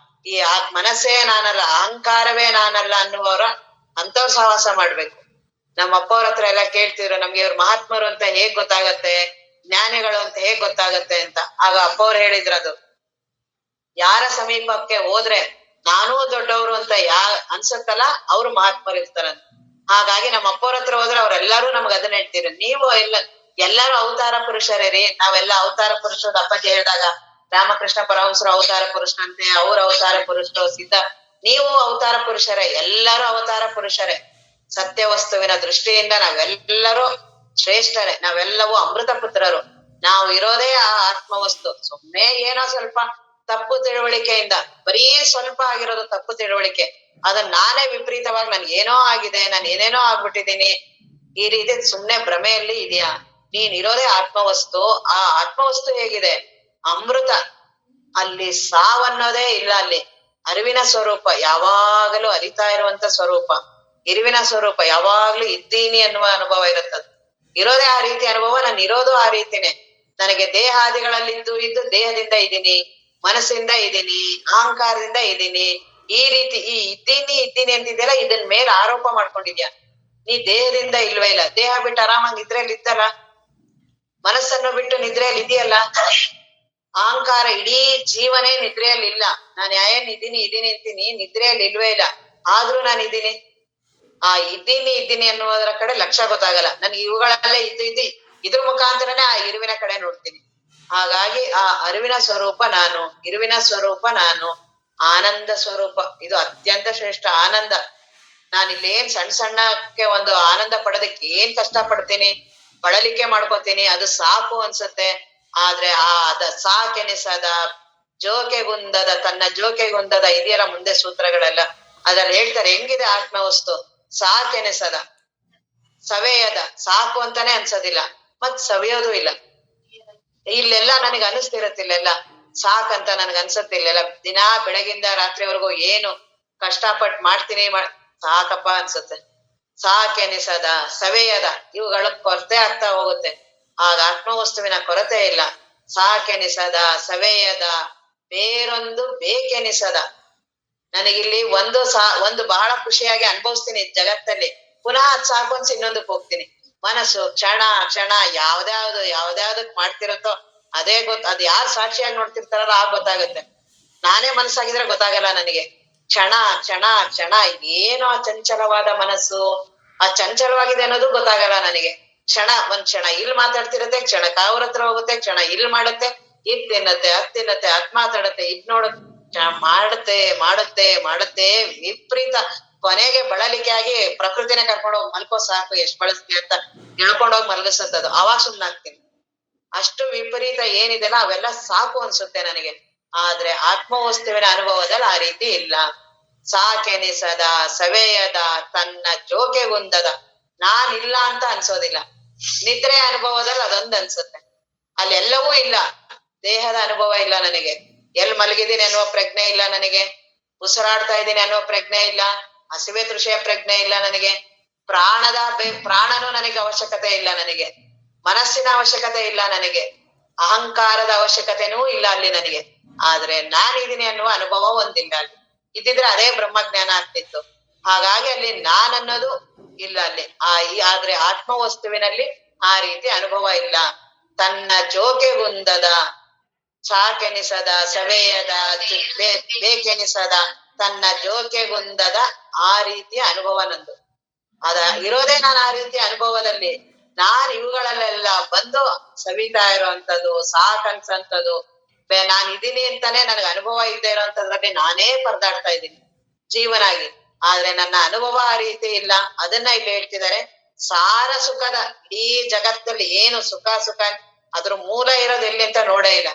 ಈ ಮನಸ್ಸೇ ನಾನಲ್ಲ, ಅಹಂಕಾರವೇ ನಾನಲ್ಲ ಅನ್ನುವವರ ಅಂತವ್ರ ಸಹವಾಸ ಮಾಡ್ಬೇಕು. ನಮ್ಮ ಅಪ್ಪವ್ರ ಹತ್ರ ಎಲ್ಲ ಕೇಳ್ತಿದ್ರು, ನಮ್ಗೆ ಇವ್ರ ಮಹಾತ್ಮರು ಅಂತ ಹೇಗ್ ಗೊತ್ತಾಗತ್ತೆ, ಜ್ಞಾನಿಗಳು ಅಂತ ಹೇಗ್ ಗೊತ್ತಾಗತ್ತೆ ಅಂತ. ಆಗ ಅಪ್ಪವ್ರು ಹೇಳಿದ್ರದು, ಯಾರ ಸಮೀಪಕ್ಕೆ ಹೋದ್ರೆ ನಾನೂ ದೊಡ್ಡವರು ಅಂತ ಅನ್ಸತ್ತಲ್ಲ, ಅವ್ರು ಮಹಾತ್ಮರು ಇರ್ತಾರಂತ. ಹಾಗಾಗಿ ನಮ್ಮ ಅಪ್ಪವ್ರ ಹತ್ರ ಹೋದ್ರೆ ಅವ್ರೆಲ್ಲಾರು ನಮ್ಗೆ ಅದನ್ನ ಹೇಳ್ತೀರಿ. ನೀವು ಎಲ್ಲರೂ ಅವತಾರ ಪುರುಷರೇ ರೀ. ನಾವೆಲ್ಲ ಅವತಾರ ಪುರುಷರು. ಅಪ್ಪಾಜಿ ಹೇಳಿದಾಗ ರಾಮಕೃಷ್ಣ ಪರಮಹಂಸರು ಅವತಾರ ಪುರುಷನಂತೆ, ಅವ್ರ ಅವತಾರ ಪುರುಷರು, ಸಿದ್ಧ ನೀವು ಅವತಾರ ಪುರುಷರೇ, ಎಲ್ಲರೂ ಅವತಾರ ಪುರುಷರೇ. ಸತ್ಯ ವಸ್ತುವಿನ ದೃಷ್ಟಿಯಿಂದ ನಾವೆಲ್ಲರೂ ಶ್ರೇಷ್ಠರೇ. ನಾವೆಲ್ಲವೂ ಅಮೃತ ಪುತ್ರರು. ನಾವು ಇರೋದೇ ಆ ಆತ್ಮವಸ್ತು. ಸುಮ್ಮನೆ ಏನೋ ಸ್ವಲ್ಪ ತಪ್ಪು ತಿಳುವಳಿಕೆಯಿಂದ, ಬರೀ ಸ್ವಲ್ಪ ಆಗಿರೋದು ತಪ್ಪು ತಿಳುವಳಿಕೆ, ಅದನ್ನ ನಾನೇ ವಿಪರೀತವಾಗಿ ನನ್ಗೇನೋ ಆಗಿದೆ, ನಾನು ಏನೇನೋ ಆಗ್ಬಿಟ್ಟಿದ್ದೀನಿ, ಈ ರೀತಿ ಸುಮ್ನೆ ಭ್ರಮೆಯಲ್ಲಿ ಇದೆಯಾ? ನೀನ್ ಇರೋದೇ ಆತ್ಮವಸ್ತು. ಆ ಆತ್ಮವಸ್ತು ಹೇಗಿದೆ? ಅಮೃತ. ಅಲ್ಲಿ ಸಾವನ್ನೋದೇ ಇಲ್ಲ. ಅಲ್ಲಿ ಅರಿವಿನ ಸ್ವರೂಪ, ಯಾವಾಗಲೂ ಅರಿತಾ ಇರುವಂತ ಸ್ವರೂಪ, ಇರುವಿನ ಸ್ವರೂಪ, ಯಾವಾಗ್ಲೂ ಇದ್ದೀನಿ ಅನ್ನುವ ಅನುಭವ ಇರುತ್ತದ. ಇರೋದೇ ಆ ರೀತಿ ಅನುಭವ. ನಾನು ಇರೋದು ಆ ರೀತಿನೇ. ನನಗೆ ದೇಹಾದಿಗಳಲ್ಲಿದ್ದು ಇದ್ದು ದೇಹದಿಂದ ಇದ್ದೀನಿ, ಮನಸ್ಸಿಂದ ಇದ್ದೀನಿ, ಅಹಂಕಾರದಿಂದ ಇದ್ದೀನಿ. ಈ ರೀತಿ ಈ ಇದ್ದೀನಿ ಅಂತಿದ್ಯಲ್ಲ, ಇದನ್ ಮೇಲೆ ಆರೋಪ ಮಾಡ್ಕೊಂಡಿದ್ಯಾ. ನೀ ದೇಹದಿಂದ ಇಲ್ವೇ ಇಲ್ಲ. ದೇಹ ಬಿಟ್ಟು ಆರಾಮಾಗಿ ನಿದ್ರೆಯಲ್ಲಿ ಇದ್ದಲ್ಲ, ಮನಸ್ಸನ್ನು ಬಿಟ್ಟು ನಿದ್ರೆಯಲ್ಲಿ ಇದೆಯಲ್ಲ. ಅಹಂಕಾರ ಇಡೀ ಜೀವನೇ ನಿದ್ರೆಯಲ್ಲಿ ಇಲ್ಲ. ನಾನು ಇದೀನಿ ಅಂತೀನಿ, ನಿದ್ರೆಯಲ್ಲಿ ಇಲ್ವೇ ಇಲ್ಲ. ಆದ್ರೂ ನಾನು ಇದ್ದೀನಿ. ಆ ಇದ್ದೀನಿ ಅನ್ನುವುದರ ಕಡೆ ಲಕ್ಷ್ಯ ಗೊತ್ತಾಗಲ್ಲ. ನನ್ಗೆ ಇವುಗಳಲ್ಲೇ ಇದ್ರ ಮುಖಾಂತರನೇ ಆ ಇರುವಿನ ಕಡೆ ನೋಡ್ತೀನಿ. ಹಾಗಾಗಿ ಆ ಅರಿವಿನ ಸ್ವರೂಪ ನಾನು, ಇರುವಿನ ಸ್ವರೂಪ ನಾನು, ಆನಂದ ಸ್ವರೂಪ. ಇದು ಅತ್ಯಂತ ಶ್ರೇಷ್ಠ ಆನಂದ. ನಾನು ಇಲ್ಲೇನ್ ಸಣ್ಣಕ್ಕೆ ಒಂದು ಆನಂದ ಪಡೋದಕ್ಕೆ ಏನ್ ಕಷ್ಟ ಪಡ್ತೀನಿ, ಬಳಲಿಕೆ ಮಾಡ್ಕೋತೀನಿ, ಅದು ಸಾಕು ಅನ್ಸುತ್ತೆ. ಆದ್ರೆ ಅದ ಸಾಕೆನಿಸದ ಜೋಕೆಗುಂದದ ತನ್ನ ಜೋಕೆಗುಂದದ ಇದೆಯಲ್ಲ ಮುಂದೆ ಸೂತ್ರಗಳೆಲ್ಲ ಅದ್ರಲ್ಲಿ ಹೇಳ್ತಾರೆ ಹೆಂಗಿದೆ ಆತ್ಮವಸ್ತು. ಸಾಕೆನಿಸದ, ಸವೆಯದ, ಸಾಕು ಅಂತಾನೆ ಅನ್ಸೋದಿಲ್ಲ, ಮತ್ ಸವಿಯೋದು ಇಲ್ಲ. ಇಲ್ಲೆಲ್ಲ ನನಗೆ ಅನಿಸ್ತಿರತ್ತಿಲ್ಲೆಲ್ಲ ಸಾಕಂತ ನನ್ಗೆ ಅನ್ಸತ್ತಿಲ್ಲೆಲ್ಲ. ದಿನಾ ಬೆಳಗಿಂದ ರಾತ್ರಿವರೆಗೂ ಏನು ಕಷ್ಟಪಟ್ಟು ಮಾಡ್ತೀನಿ ಸಾಕಪ್ಪ ಅನ್ಸುತ್ತೆ. ಸಾಕೆನಿಸದ, ಸವೆಯದ, ಇವುಗಳ ಕೊರತೆ ಆಗ್ತಾ ಹೋಗುತ್ತೆ. ಆಗ ಆತ್ಮವಸ್ತುವಿನ ಕೊರತೆ ಇಲ್ಲ. ಸಾಕೆನಿಸದ, ಸವೆಯದ, ಬೇರೊಂದು ಬೇಕೆನಿಸದ. ನನಗಿಲ್ಲಿ ಒಂದು ಬಹಳ ಖುಷಿಯಾಗಿ ಅನುಭವಿಸ್ತೀನಿ ಜಗತ್ತಲ್ಲಿ, ಪುನಃ ಅದ್ ಸಾಕು ಅನ್ಸಿ ಇನ್ನೊಂದಕ್ಕೆ ಹೋಗ್ತೀನಿ. ಮನಸ್ಸು ಕ್ಷಣ ಕ್ಷಣ ಯಾವ್ದ್ಯಾವ್ದಕ್ ಮಾಡ್ತಿರತ್ತೋ ಅದೇ ಅದ್ ಯಾರು ಸಾಕ್ಷಿಯಾಗಿ ನೋಡ್ತಿರ್ತಾರಲ್ಲ ಆಗ ಗೊತ್ತಾಗುತ್ತೆ. ನಾನೇ ಮನಸ್ಸಾಗಿದ್ರೆ ಗೊತ್ತಾಗಲ್ಲ ನನಗೆ. ಕ್ಷಣ ಕ್ಷಣ ಕ್ಷಣ ಏನೋ ಆ ಚಂಚಲವಾದ ಮನಸ್ಸು, ಆ ಚಂಚಲವಾಗಿದೆ ಅನ್ನೋದು ಗೊತ್ತಾಗಲ್ಲ ನನಗೆ. ಒಂದ್ ಕ್ಷಣ ಇಲ್ಲಿ ಮಾತಾಡ್ತಿರತ್ತೆ, ಕ್ಷಣ ಅವ್ರ ಹತ್ರ ಹೋಗುತ್ತೆ, ಕ್ಷಣ ಇಲ್ಲಿ ಮಾಡುತ್ತೆ, ಇದ್ ತಿನ್ನತ್ತೆ, ಅದ್ ತಿನ್ನತ್ತೆ, ಅದ್ ಮಾತಾಡತ್ತೆ, ಇದ್ ನೋಡುತ್ತೆ, ಮಾಡುತ್ತೆ ವಿಪರೀತ. ಕೊನೆಗೆ ಬಳಲಿಕೆ ಆಗಿ ಪ್ರಕೃತಿನೇ ಕರ್ಕೊಂಡೋಗಿ ಮಲ್ಕೋ ಸಾಕು ಎಷ್ಟ್ ಬಳಸ್ತಿ ಅಂತ ಹೇಳ್ಕೊಂಡೋಗಿ ಮಲಗಿಸತ್ತದು. ಅವಾಗ ಸುಮ್ನಾಗ್ತೀನಿ. ಅಷ್ಟು ವಿಪರೀತ ಏನಿದೆಲ್ಲ ಅವೆಲ್ಲ ಸಾಕು ಅನ್ಸುತ್ತೆ ನನಗೆ. ಆದ್ರೆ ಆತ್ಮವಸ್ತುವಿನ ಅನುಭವದಲ್ಲಿ ಆ ರೀತಿ ಇಲ್ಲ. ಸಾಕೆನಿಸದ, ಸವೆಯದ, ತನ್ನ ಜೋಕೆಗುಂದದ. ನಾನಿಲ್ಲ ಅಂತ ಅನ್ಸೋದಿಲ್ಲ. ನಿದ್ರೆ ಅನುಭವದಲ್ಲಿ ಅದೊಂದ್ ಅನ್ಸುತ್ತೆ. ಅಲ್ಲೆಲ್ಲವೂ ಇಲ್ಲ. ದೇಹದ ಅನುಭವ ಇಲ್ಲ ನನಗೆ. ಎಲ್ ಮಲಗಿದ್ದೀನಿ ಅನ್ನುವ ಪ್ರಜ್ಞೆ ಇಲ್ಲ ನನಗೆ. ಉಸಿರಾಡ್ತಾ ಇದ್ದೀನಿ ಅನ್ನುವ ಪ್ರಜ್ಞೆ ಇಲ್ಲ. ಹಸಿವೆ ತೃಷೆಯ ಪ್ರಜ್ಞೆ ಇಲ್ಲ ನನಗೆ. ಪ್ರಾಣನೂ ನನಗೆ ಅವಶ್ಯಕತೆ ಇಲ್ಲ ನನಗೆ. ಮನಸ್ಸಿನ ಅವಶ್ಯಕತೆ ಇಲ್ಲ ನನಗೆ. ಅಹಂಕಾರದ ಅವಶ್ಯಕತೆನೂ ಇಲ್ಲ ಅಲ್ಲಿ ನನಗೆ. ಆದ್ರೆ ನಾನಿದ್ದೀನಿ ಅನ್ನುವ ಅನುಭವ ಒಂದಿಲ್ಲ ಅಲ್ಲಿ. ಇದ್ದಿದ್ರೆ ಅದೇ ಬ್ರಹ್ಮಜ್ಞಾನ ಆಗ್ತಿತ್ತು. ಹಾಗಾಗಿ ಅಲ್ಲಿ ನಾನನ್ನೋದು ಇಲ್ಲ ಅಲ್ಲಿ. ಆದ್ರೆ ಆತ್ಮವಸ್ತುವಿನಲ್ಲಿ ಆ ರೀತಿ ಅನುಭವ ಇಲ್ಲ. ತನ್ನ ಜೋಕೆಗುಂದದ, ಸಾಕೆನಿಸದ, ಸವೆಯದ, ಬೇಕೆನಿಸದ, ತನ್ನ ಜೋಕೆಗುಂದದ ಆ ರೀತಿಯ ಅನುಭವ ನಂದು. ಇರೋದೇ ನಾನು ಆ ರೀತಿಯ ಅನುಭವದಲ್ಲಿ. ನಾನ್ ಇವುಗಳಲ್ಲೆಲ್ಲ ಬಂದು ಸವಿತಾ ಇರೋಂಥದ್ದು, ಸಾಕನ್ಸಂಥದ್ದು, ನಾನ್ ಇದೀನಿ ಅಂತಾನೆ ನನಗೆ ಅನುಭವ ಇಲ್ಲದೆ ಇರೋಂಥದ್ರಲ್ಲಿ ನಾನೇ ಪರದಾಡ್ತಾ ಇದ್ದೀನಿ ಜೀವನಾಗಿ. ಆದ್ರೆ ನನ್ನ ಅನುಭವ ಆ ರೀತಿ ಇಲ್ಲ. ಅದನ್ನ ಇಲ್ಲಿ ಹೇಳ್ತಿದ್ದಾರೆ. ಸಾರ ಸುಖದ ಈ ಜಗತ್ತಲ್ಲಿ ಏನು ಸುಖ ಅದ್ರ ಮೂಲ ಇರೋದು ಎಲ್ಲಿ ಅಂತ ನೋಡೇ ಇಲ್ಲ.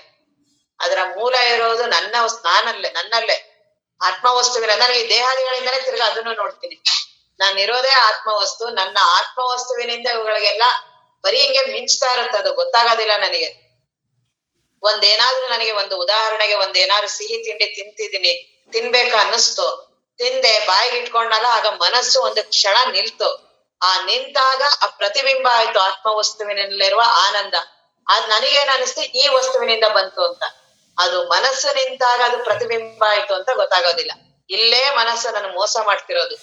ಅದರ ಮೂಲ ಇರೋದು ನನ್ನಲ್ಲೇ ಆತ್ಮವಸ್ತುವಿನ. ನನಗೆ ಈ ದೇಹಾದಿಗಳಿಂದಲೇ ತಿರ್ಗಾ ಅದನ್ನು ನೋಡ್ತೀನಿ. ನಾನಿರೋದೇ ಆತ್ಮವಸ್ತು. ನನ್ನ ಆತ್ಮವಸ್ತುವಿನಿಂದ ಇವುಗಳಿಗೆಲ್ಲ ಬರೀ ಹಿಂಗೆ ಮಿಂಚ್ತಾ ಇರುತ್ತೆ, ಅದು ಗೊತ್ತಾಗೋದಿಲ್ಲ ನನಗೆ. ನನಗೆ ಒಂದು ಉದಾಹರಣೆಗೆ ಒಂದೇನಾದ್ರು ಸಿಹಿ ತಿಂಡಿ ತಿನ್ಬೇಕು ಅನ್ನಿಸ್ತು, ತಿಂದೆ ಬಾಯಿಗೆ ಇಟ್ಕೊಂಡಲ್ಲ, ಆಗ ಮನಸ್ಸು ಒಂದು ಕ್ಷಣ ನಿಲ್ತು. ಆ ನಿಂತಾಗ ಆ ಪ್ರತಿಬಿಂಬ ಆಯ್ತು ಆತ್ಮವಸ್ತುವಿನಲ್ಲಿರುವ ಆನಂದ. ಅದ್ ನನಗೇನ್ ಅನಿಸ್ತು, ಈ ವಸ್ತುವಿನಿಂದ ಬಂತು ಅಂತ. ಅದು ಮನಸ್ಸು ನಿಂತಾಗ ಅದು ಪ್ರತಿಬಿಂಬ ಆಯ್ತು ಅಂತ ಗೊತ್ತಾಗೋದಿಲ್ಲ. ಇಲ್ಲೇ ಮನಸ್ಸು ನನ್ನ ಮೋಸ ಮಾಡ್ತಿರೋದು.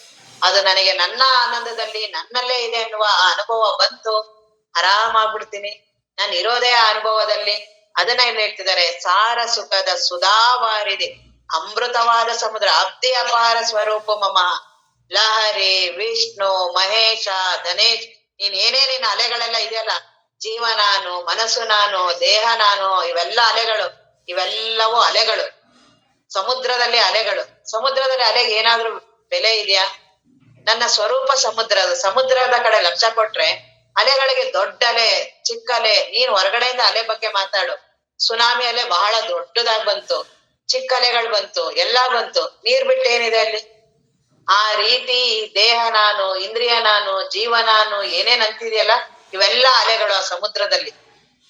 ಅದು ನನಗೆ ನನ್ನ ಆನಂದದಲ್ಲಿ ನನ್ನಲ್ಲೇ ಇದೆ ಅನ್ನುವ ಆ ಅನುಭವ ಬಂತು, ಆರಾಮಾಗ್ಬಿಡ್ತೀನಿ. ನಾನು ಇರೋದೇ ಆ ಅನುಭವದಲ್ಲಿ. ಅದನ್ನ ಏನ್ ಹೇಳ್ತಿದ್ದಾರೆ, ಸಾರ ಸುಖದ ಸುಧಾವಾರಿದೆ ಅಮೃತವಾದ ಸಮುದ್ರ ಅಬ್ಧಿ ಅಪಾರ ಸ್ವರೂಪ ಮಮ ಲಹರಿ ವಿಷ್ಣು ಮಹೇಶ ಧನೇಶ್. ನೀನ್ ಅಲೆಗಳೆಲ್ಲ ಇದೆಯಲ್ಲ, ಜೀವ ನಾನು, ಮನಸ್ಸು ನಾನು, ದೇಹ ನಾನು, ಇವೆಲ್ಲ ಅಲೆಗಳು. ಇವೆಲ್ಲವೂ ಅಲೆಗಳು. ಸಮುದ್ರದಲ್ಲಿ ಅಲೆಗೆ ಏನಾದ್ರೂ ಬೆಲೆ ಇದೆಯಾ? ನನ್ನ ಸ್ವರೂಪ ಸಮುದ್ರದ ಕಡೆ ಲಕ್ಷ್ಯ ಕೊಟ್ರೆ ಅಲೆಗಳಿಗೆ ದೊಡ್ಡ ಅಲೆ, ಚಿಕ್ಕ ಅಲೆ. ನೀನ್ ಹೊರಗಡೆಯಿಂದ ಅಲೆ ಬಗ್ಗೆ ಮಾತಾಡು. ಸುನಾಮಿ ಅಲೆ ಬಹಳ ದೊಡ್ಡದಾಗ್ ಬಂತು, ಚಿಕ್ಕ ಅಲೆಗಳು ಬಂತು, ಎಲ್ಲಾ ಬಂತು. ನೀರ್ ಬಿಟ್ಟು ಏನಿದೆ ಅಲ್ಲಿ? ಆ ರೀತಿ ದೇಹ ನಾನು, ಇಂದ್ರಿಯ ನಾನು, ಜೀವ ನಾನು, ಏನೇನ್ ಅಂತಿದೆಯಲ್ಲ ಇವೆಲ್ಲ ಅಲೆಗಳು ಆ ಸಮುದ್ರದಲ್ಲಿ.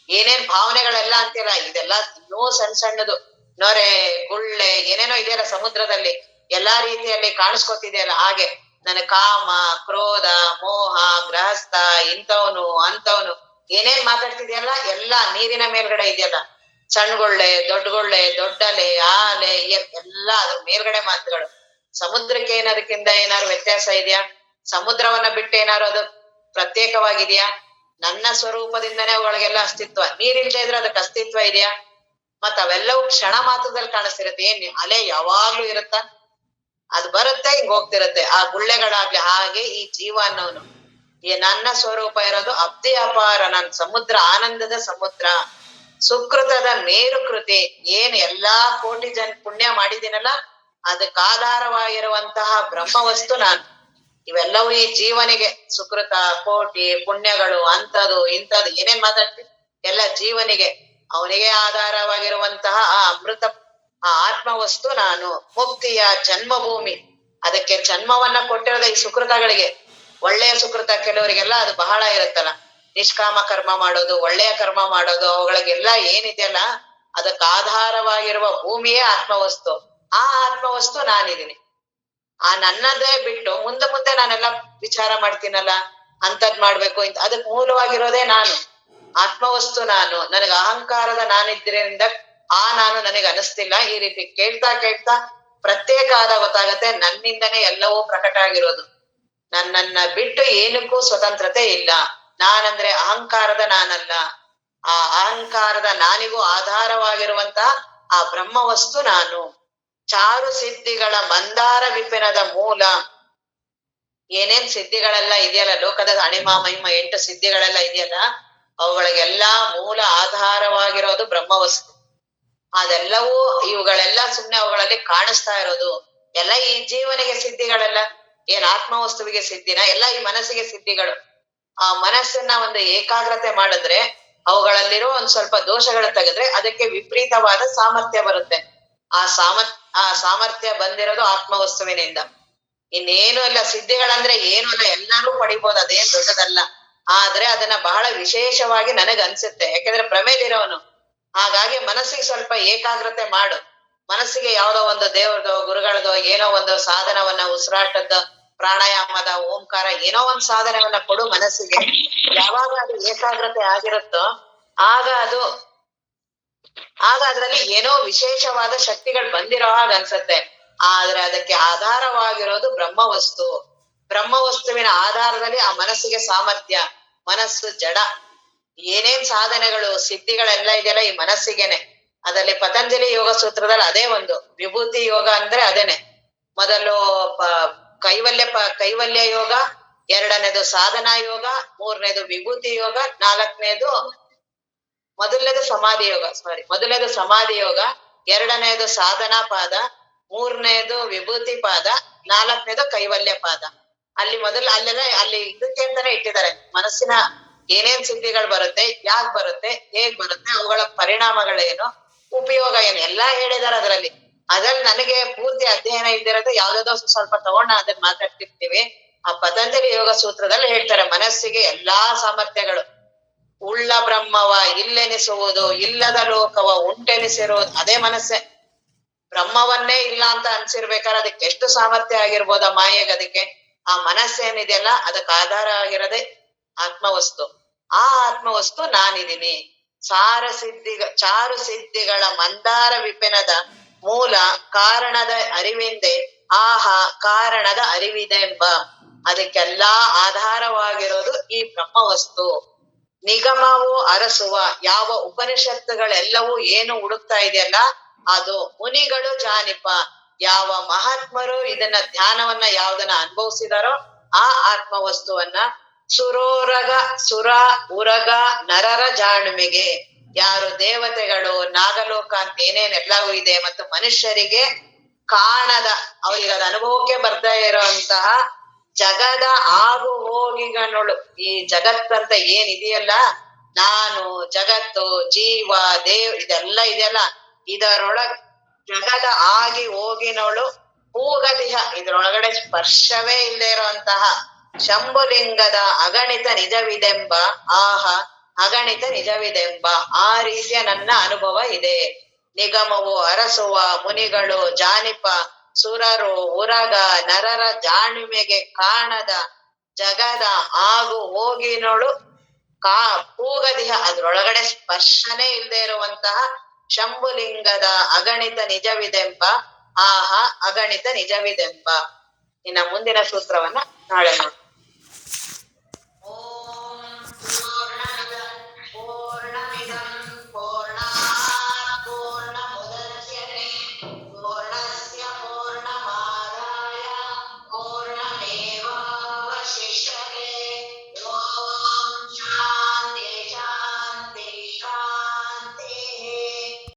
ಏನೇನ್ ಭಾವನೆಗಳೆಲ್ಲ ಅಂತೀರ ಇದೆಲ್ಲ ಇನ್ನೂ ಸಣ್ಣದು. ನೊರೆ, ಗುಳ್ಳೆ, ಏನೇನೋ ಇದೆಯಲ್ಲ ಸಮುದ್ರದಲ್ಲಿ, ಎಲ್ಲಾ ರೀತಿಯಲ್ಲಿ ಕಾಣಿಸ್ಕೊತಿದೆಯಲ್ಲ. ಹಾಗೆ ನನ್ನ ಕಾಮ, ಕ್ರೋಧ, ಮೋಹ, ಗೃಹಸ್ಥ, ಇಂಥವನು ಅಂತವನು ಏನೇನ್ ಮಾತಾಡ್ತಿದ್ಯಲ್ಲ ಎಲ್ಲ ನೀರಿನ ಮೇಲ್ಗಡೆ ಇದೆಯಲ್ಲ. ಸಣ್ಣಗೊಳ್ಳೆ, ದೊಡ್ಡಲೆ, ಆಲೆ, ಎಲ್ಲ ಅದ್ರ ಮೇಲ್ಗಡೆ ಮಾತುಗಳು. ಸಮುದ್ರಕ್ಕೆ ಅದಕ್ಕಿಂತ ಏನಾದ್ರು ವ್ಯತ್ಯಾಸ ಇದೆಯಾ? ಸಮುದ್ರವನ್ನ ಬಿಟ್ಟು ಏನಾದ್ರು ಅದು ಪ್ರತ್ಯೇಕವಾಗಿದೆಯಾ? ನನ್ನ ಸ್ವರೂಪದಿಂದನೇ ಅವುಗಳಿಗೆಲ್ಲ ಅಸ್ತಿತ್ವ. ನೀರಿಲ್ದೇ ಇದ್ರೆ ಅದಕ್ಕೆ ಅಸ್ತಿತ್ವ ಇದೆಯಾ? ಮತ್ ಅವೆಲ್ಲವೂ ಕ್ಷಣ ಮಾತ್ರದಲ್ಲಿ ಕಾಣಿಸ್ತಿರತ್ತೆ. ಏನ್ ಅಲೆ ಯಾವಾಗ್ಲೂ ಇರುತ್ತ? ಅದು ಬರುತ್ತೆ ಹಿಂಗ್ ಹೋಗ್ತಿರುತ್ತೆ ಆ ಗುಳ್ಳೆಗಳಾಗ್ಲಿ. ಹಾಗೆ ಈ ಜೀವ ಅನ್ನೋನು ಈ ನನ್ನ ಸ್ವರೂಪ ಇರೋದು ಅಬ್ಧಿ ಅಪಾರ, ನನ್ ಸಮುದ್ರ, ಆನಂದದ ಸಮುದ್ರ, ಸುಕೃತದ ಮೇರು ಕೃತಿ. ಏನ್ ಎಲ್ಲಾ ಕೋಟಿ ಪುಣ್ಯ ಮಾಡಿದ್ದೀನಲ್ಲ ಅದಕ್ಕಾಧಾರವಾಗಿರುವಂತಹ ಬ್ರಹ್ಮವಸ್ತು ನಾನು. ಇವೆಲ್ಲವೂ ಈ ಜೀವನಿಗೆ ಸುಕೃತ, ಕೋಟಿ, ಪುಣ್ಯಗಳು, ಅಂತದು ಇಂಥದ್ದು ಏನೇನ್ ಮಾತಾಡ್ತೀವಿ ಎಲ್ಲ ಜೀವನಿಗೆ, ಅವನಿಗೆ ಆಧಾರವಾಗಿರುವಂತಹ ಆ ಅಮೃತ, ಆ ಆತ್ಮವಸ್ತು ನಾನು. ಮುಕ್ತಿಯ ಜನ್ಮಭೂಮಿ, ಅದಕ್ಕೆ ಜನ್ಮವನ್ನ ಕೊಟ್ಟಿರೋದ ಈ ಸುಕೃತಗಳಿಗೆ. ಒಳ್ಳೆಯ ಸುಕೃತ ಕೆಲವರಿಗೆಲ್ಲ ಅದು ಬಹಳ ಇರುತ್ತಲ್ಲ, ನಿಷ್ಕಾಮ ಕರ್ಮ ಮಾಡೋದು, ಒಳ್ಳೆಯ ಕರ್ಮ ಮಾಡೋದು, ಅವುಗಳಿಗೆಲ್ಲ ಏನಿದೆಯಲ್ಲ ಅದಕ್ಕೆ ಆಧಾರವಾಗಿರುವ ಭೂಮಿಯೇ ಆತ್ಮವಸ್ತು. ಆ ಆತ್ಮವಸ್ತು ನಾನಿದ್ದೀನಿ. ಆ ನನ್ನದೇ ಬಿಟ್ಟು ಮುಂದೆ ಮುಂದೆ ನಾನೆಲ್ಲ ವಿಚಾರ ಮಾಡ್ತೀನಲ್ಲ, ಅಂತದ್ ಮಾಡ್ಬೇಕು ಇಂತ, ಅದಕ್ ಮೂಲವಾಗಿರೋದೇ ನಾನು. ಆತ್ಮವಸ್ತು ನಾನು. ನನಗೆ ಅಹಂಕಾರದ ನಾನಿದ್ರಿಂದ ಆ ನಾನು ನನಗೆ ಅನಿಸ್ತಿಲ್ಲ. ಈ ರೀತಿ ಕೇಳ್ತಾ ಕೇಳ್ತಾ ಪ್ರತ್ಯೇಕ ಆದ ಗೊತ್ತಾಗತ್ತೆ ನನ್ನಿಂದನೇ ಎಲ್ಲವೂ ಪ್ರಕಟ ಆಗಿರೋದು. ನನ್ನನ್ನ ಬಿಟ್ಟು ಏನಕ್ಕೂ ಸ್ವತಂತ್ರತೆ ಇಲ್ಲ. ನಾನಂದ್ರೆ ಅಹಂಕಾರದ ನಾನಲ್ಲ. ಆ ಅಹಂಕಾರದ ನಾನಿಗೂ ಆಧಾರವಾಗಿರುವಂತಹ ಆ ಬ್ರಹ್ಮವಸ್ತು ನಾನು. ಚಾರು ಸಿದ್ಧಿಗಳ ಮಂದಾರ ವಿಪಿನದ ಮೂಲ. ಏನೇನ್ ಸಿದ್ಧಿಗಳೆಲ್ಲ ಇದೆಯಲ್ಲ ಲೋಕದ ಅಣಿಮ ಮಹಿಮ 8 ಸಿದ್ಧಿಗಳೆಲ್ಲ ಇದೆಯಲ್ಲ, ಅವುಗಳಿಗೆಲ್ಲಾ ಮೂಲ ಆಧಾರವಾಗಿರೋದು ಬ್ರಹ್ಮವಸ್ತು. ಅದೆಲ್ಲವೂ ಇವುಗಳೆಲ್ಲ ಸುಮ್ನೆ ಅವುಗಳಲ್ಲಿ ಕಾಣಿಸ್ತಾ ಇರೋದು ಎಲ್ಲ ಈ ಜೀವನಿಗೆ ಸಿದ್ಧಿಗಳೆಲ್ಲ. ಏನ್ ಆತ್ಮವಸ್ತುವಿಗೆ ಸಿದ್ಧಿನ? ಎಲ್ಲ ಈ ಮನಸ್ಸಿಗೆ ಸಿದ್ಧಿಗಳು. ಆ ಮನಸ್ಸನ್ನ ಒಂದು ಏಕಾಗ್ರತೆ ಮಾಡಿದ್ರೆ, ಅವುಗಳಲ್ಲಿರೋ ಒಂದ್ ಸ್ವಲ್ಪ ದೋಷಗಳು ತೆಗೆದ್ರೆ ಅದಕ್ಕೆ ವಿಪರೀತವಾದ ಸಾಮರ್ಥ್ಯ ಬರುತ್ತೆ. ಆ ಸಾಮರ್ಥ್ಯ ಬಂದಿರೋದು ಆತ್ಮವಸ್ತುವಿನಿಂದ. ಇನ್ನೇನು ಇಲ್ಲ. ಸಿದ್ಧಿಗಳಂದ್ರೆ ಏನು ಅಲ್ಲ, ಎಲ್ಲಾರು ಪಡಿಬೋದು, ಅದೇನ್ ದೊಡ್ಡದಲ್ಲ. ಆದ್ರೆ ಅದನ್ನ ಬಹಳ ವಿಶೇಷವಾಗಿ ನನಗ್ ಅನ್ಸುತ್ತೆ, ಯಾಕಂದ್ರೆ ಪ್ರಮೇಲಿರೋನು. ಹಾಗಾಗಿ ಮನಸ್ಸಿಗೆ ಸ್ವಲ್ಪ ಏಕಾಗ್ರತೆ ಮಾಡು. ಮನಸ್ಸಿಗೆ ಯಾವ್ದೋ ಒಂದು ದೇವ್ರದೋ ಗುರುಗಳದೋ ಏನೋ ಒಂದು ಸಾಧನವನ್ನ, ಉಸಿರಾಟದ, ಪ್ರಾಣಾಯಾಮದ, ಓಂಕಾರ ಏನೋ ಒಂದ್ ಸಾಧನವನ್ನ ಕೊಡು ಮನಸ್ಸಿಗೆ. ಯಾವಾಗ ಅದು ಏಕಾಗ್ರತೆ ಆಗಿರುತ್ತೋ ಆಗ ಅದ್ರಲ್ಲಿ ಏನೋ ವಿಶೇಷವಾದ ಶಕ್ತಿಗಳು ಬಂದಿರೋ ಹಾಗೆ ಅನ್ಸತ್ತೆ. ಆದ್ರೆ ಅದಕ್ಕೆ ಆಧಾರವಾಗಿರೋದು ಬ್ರಹ್ಮವಸ್ತು. ಬ್ರಹ್ಮವಸ್ತುವಿನ ಆಧಾರದಲ್ಲಿ ಆ ಮನಸ್ಸಿಗೆ ಸಾಮರ್ಥ್ಯ. ಮನಸ್ಸು ಜಡ. ಏನೇನ್ ಸಾಧನೆಗಳು ಸಿದ್ಧಿಗಳೆಲ್ಲ ಇದೆಯಲ್ಲ ಈ ಮನಸ್ಸಿಗೆನೆ. ಅದರಲ್ಲಿ ಪತಂಜಲಿ ಯೋಗ ಸೂತ್ರದಲ್ಲಿ ಅದೇ ಒಂದು ವಿಭೂತಿ ಯೋಗ ಅಂದ್ರೆ ಅದೇನೆ. ಮೊದಲು ಕೈವಲ್ಯ ಯೋಗ, ಎರಡನೇದು ಸಾಧನಾ ಯೋಗ, ಮೂರನೇದು ವಿಭೂತಿ ಯೋಗ, ಮೊದಲನೇದು ಸಮಾಧಿ ಯೋಗ, ಎರಡನೇದು ಸಾಧನಾ ಪಾದ, ಮೂರನೇದು ವಿಭೂತಿ ಪಾದ, ನಾಲ್ಕನೇದು ಕೈವಲ್ಯ ಪಾದ. ಅಲ್ಲಿ ಇದಕ್ಕೆ ಅಂತಾನೆ ಇಟ್ಟಿದ್ದಾರೆ. ಮನಸ್ಸಿನ ಏನೇನ್ ಸಿದ್ಧಿಗಳು ಬರುತ್ತೆ, ಯಾಕ್ ಬರುತ್ತೆ, ಹೇಗ್ ಬರುತ್ತೆ, ಅವುಗಳ ಪರಿಣಾಮಗಳೇನು, ಉಪಯೋಗ ಏನು ಎಲ್ಲಾ ಹೇಳಿದಾರೆ ಅದ್ರಲ್ಲಿ. ನನಗೆ ಪೂರ್ತಿ ಅಧ್ಯಯನ ಇದ್ದಿರೋದು ಯಾವ್ದಾದ್ರು ಸ್ವಲ್ಪ ತಗೊಂಡ ಅದನ್ನ ಮಾತಾಡ್ತಿರ್ತೀವಿ. ಆ ಪತಂಜಲಿ ಯೋಗ ಸೂತ್ರದಲ್ಲಿ ಹೇಳ್ತಾರೆ ಮನಸ್ಸಿಗೆ ಎಲ್ಲಾ ಸಾಮರ್ಥ್ಯಗಳು. ಉಳ್ಳ ಬ್ರಹ್ಮವ ಇಲ್ಲೆನಿಸುವುದು, ಇಲ್ಲದ ಲೋಕವ ಉಂಟೆನಿಸಿರುವುದು ಅದೇ ಮನಸ್ಸೇ. ಬ್ರಹ್ಮವನ್ನೇ ಇಲ್ಲ ಅಂತ ಅನ್ಸಿರ್ಬೇಕಾದ್ರೆ ಅದಕ್ಕೆ ಎಷ್ಟು ಸಾಮರ್ಥ್ಯ ಆಗಿರ್ಬೋದ ಮಾಯೆಗೆ. ಅದಕ್ಕೆ ಆ ಮನಸ್ಸೇನಿದೆಯಲ್ಲ ಅದಕ್ಕೆ ಆಧಾರ ಆಗಿರೋದೇ ಆತ್ಮವಸ್ತು. ಆ ಆತ್ಮವಸ್ತು ನಾನಿದ್ದೀನಿ. ಚಾರು ಸಿದ್ಧಿಗಳ ಮಂದಾರ ವಿಪಿನದ ಮೂಲ ಕಾರಣದ ಅರಿವಿಂದೆ ಕಾರಣದ ಅರಿವಿದೆ ಎಂಬ. ಅದಕ್ಕೆಲ್ಲಾ ಆಧಾರವಾಗಿರೋದು ಈ ಬ್ರಹ್ಮವಸ್ತು. ನಿಗಮವು ಅರಸುವ ಯಾವ ಉಪನಿಷತ್ತುಗಳೆಲ್ಲವೂ ಏನು ಹುಡುಕ್ತಾ ಇದೆಯಲ್ಲ ಅದು. ಮುನಿಗಳು ಜಾನಿಪ, ಯಾವ ಮಹಾತ್ಮರು ಇದನ್ನ ಧ್ಯಾನವನ್ನ ಯಾವ್ದನ್ನ ಅನುಭವಿಸಿದಾರೋ ಆ ಆತ್ಮವಸ್ತುವನ್ನ. ಸುರ ಉರಗ ನರರ ಜಾಣ್ಮೆಗೆ, ಯಾರು ದೇವತೆಗಳು, ನಾಗಲೋಕ ಅಂತ ಏನೇನೆಲ್ಲವೂ ಇದೆ ಮತ್ತು ಮನುಷ್ಯರಿಗೆ ಕಾಣದ, ಅವ್ರಿಗೆ ಅದ ಅನುಭವಕ್ಕೆ ಬರ್ತಾ ಇರೋಂತಹ ಜಗದ ಆಗು ಹೋಗಿಗನೊಳು. ಈ ಜಗತ್ತಂತ ಏನಿದೆಯಲ್ಲ, ನಾನು, ಜಗತ್ತು, ಜೀವ, ಇದೆಲ್ಲ ಇದೆಯಲ್ಲ, ಇದರೊಳಗ್ ಜಗದ ಆಗಿ ಹೋಗಿನೋಳು ಹೂಗದಿಹ, ಇದ್ರೊಳಗಡೆ ಸ್ಪರ್ಶವೇ ಇಲ್ಲದೆ ಇರುವಂತಹ ಶಂಭುಲಿಂಗದ ಅಗಣಿತ ನಿಜವಿದೆಂಬ. ಅಗಣಿತ ನಿಜವಿದೆಂಬ ಆ ರೀತಿಯ ನನ್ನ ಅನುಭವ ಇದೆ. ನಿಗಮವು ಅರಸುವ ಮುನಿಗಳು ಜಾನಿಪ, ಸುರರು ಉರಗ ನರರ ಜಾಣ್ಮೆಗೆ ಕಾಣದ ಜಗದ ಆಗು ಹೋಗಿನೋಳು ಪೂಗದಿಹ, ಅದ್ರೊಳಗಡೆ ಸ್ಪರ್ಶನೇ ಇಲ್ಲದೆ ಇರುವಂತಹ ಶಂಭುಲಿಂಗದ ಅಗಣಿತ ನಿಜವಿದೆಂಬ. ಅಗಣಿತ ನಿಜವಿದೆಂಬ. ಇನ್ನ ಮುಂದಿನ ಸೂತ್ರವನ್ನ ನಾಳೆ ನೋಡ್ತೀವಿ.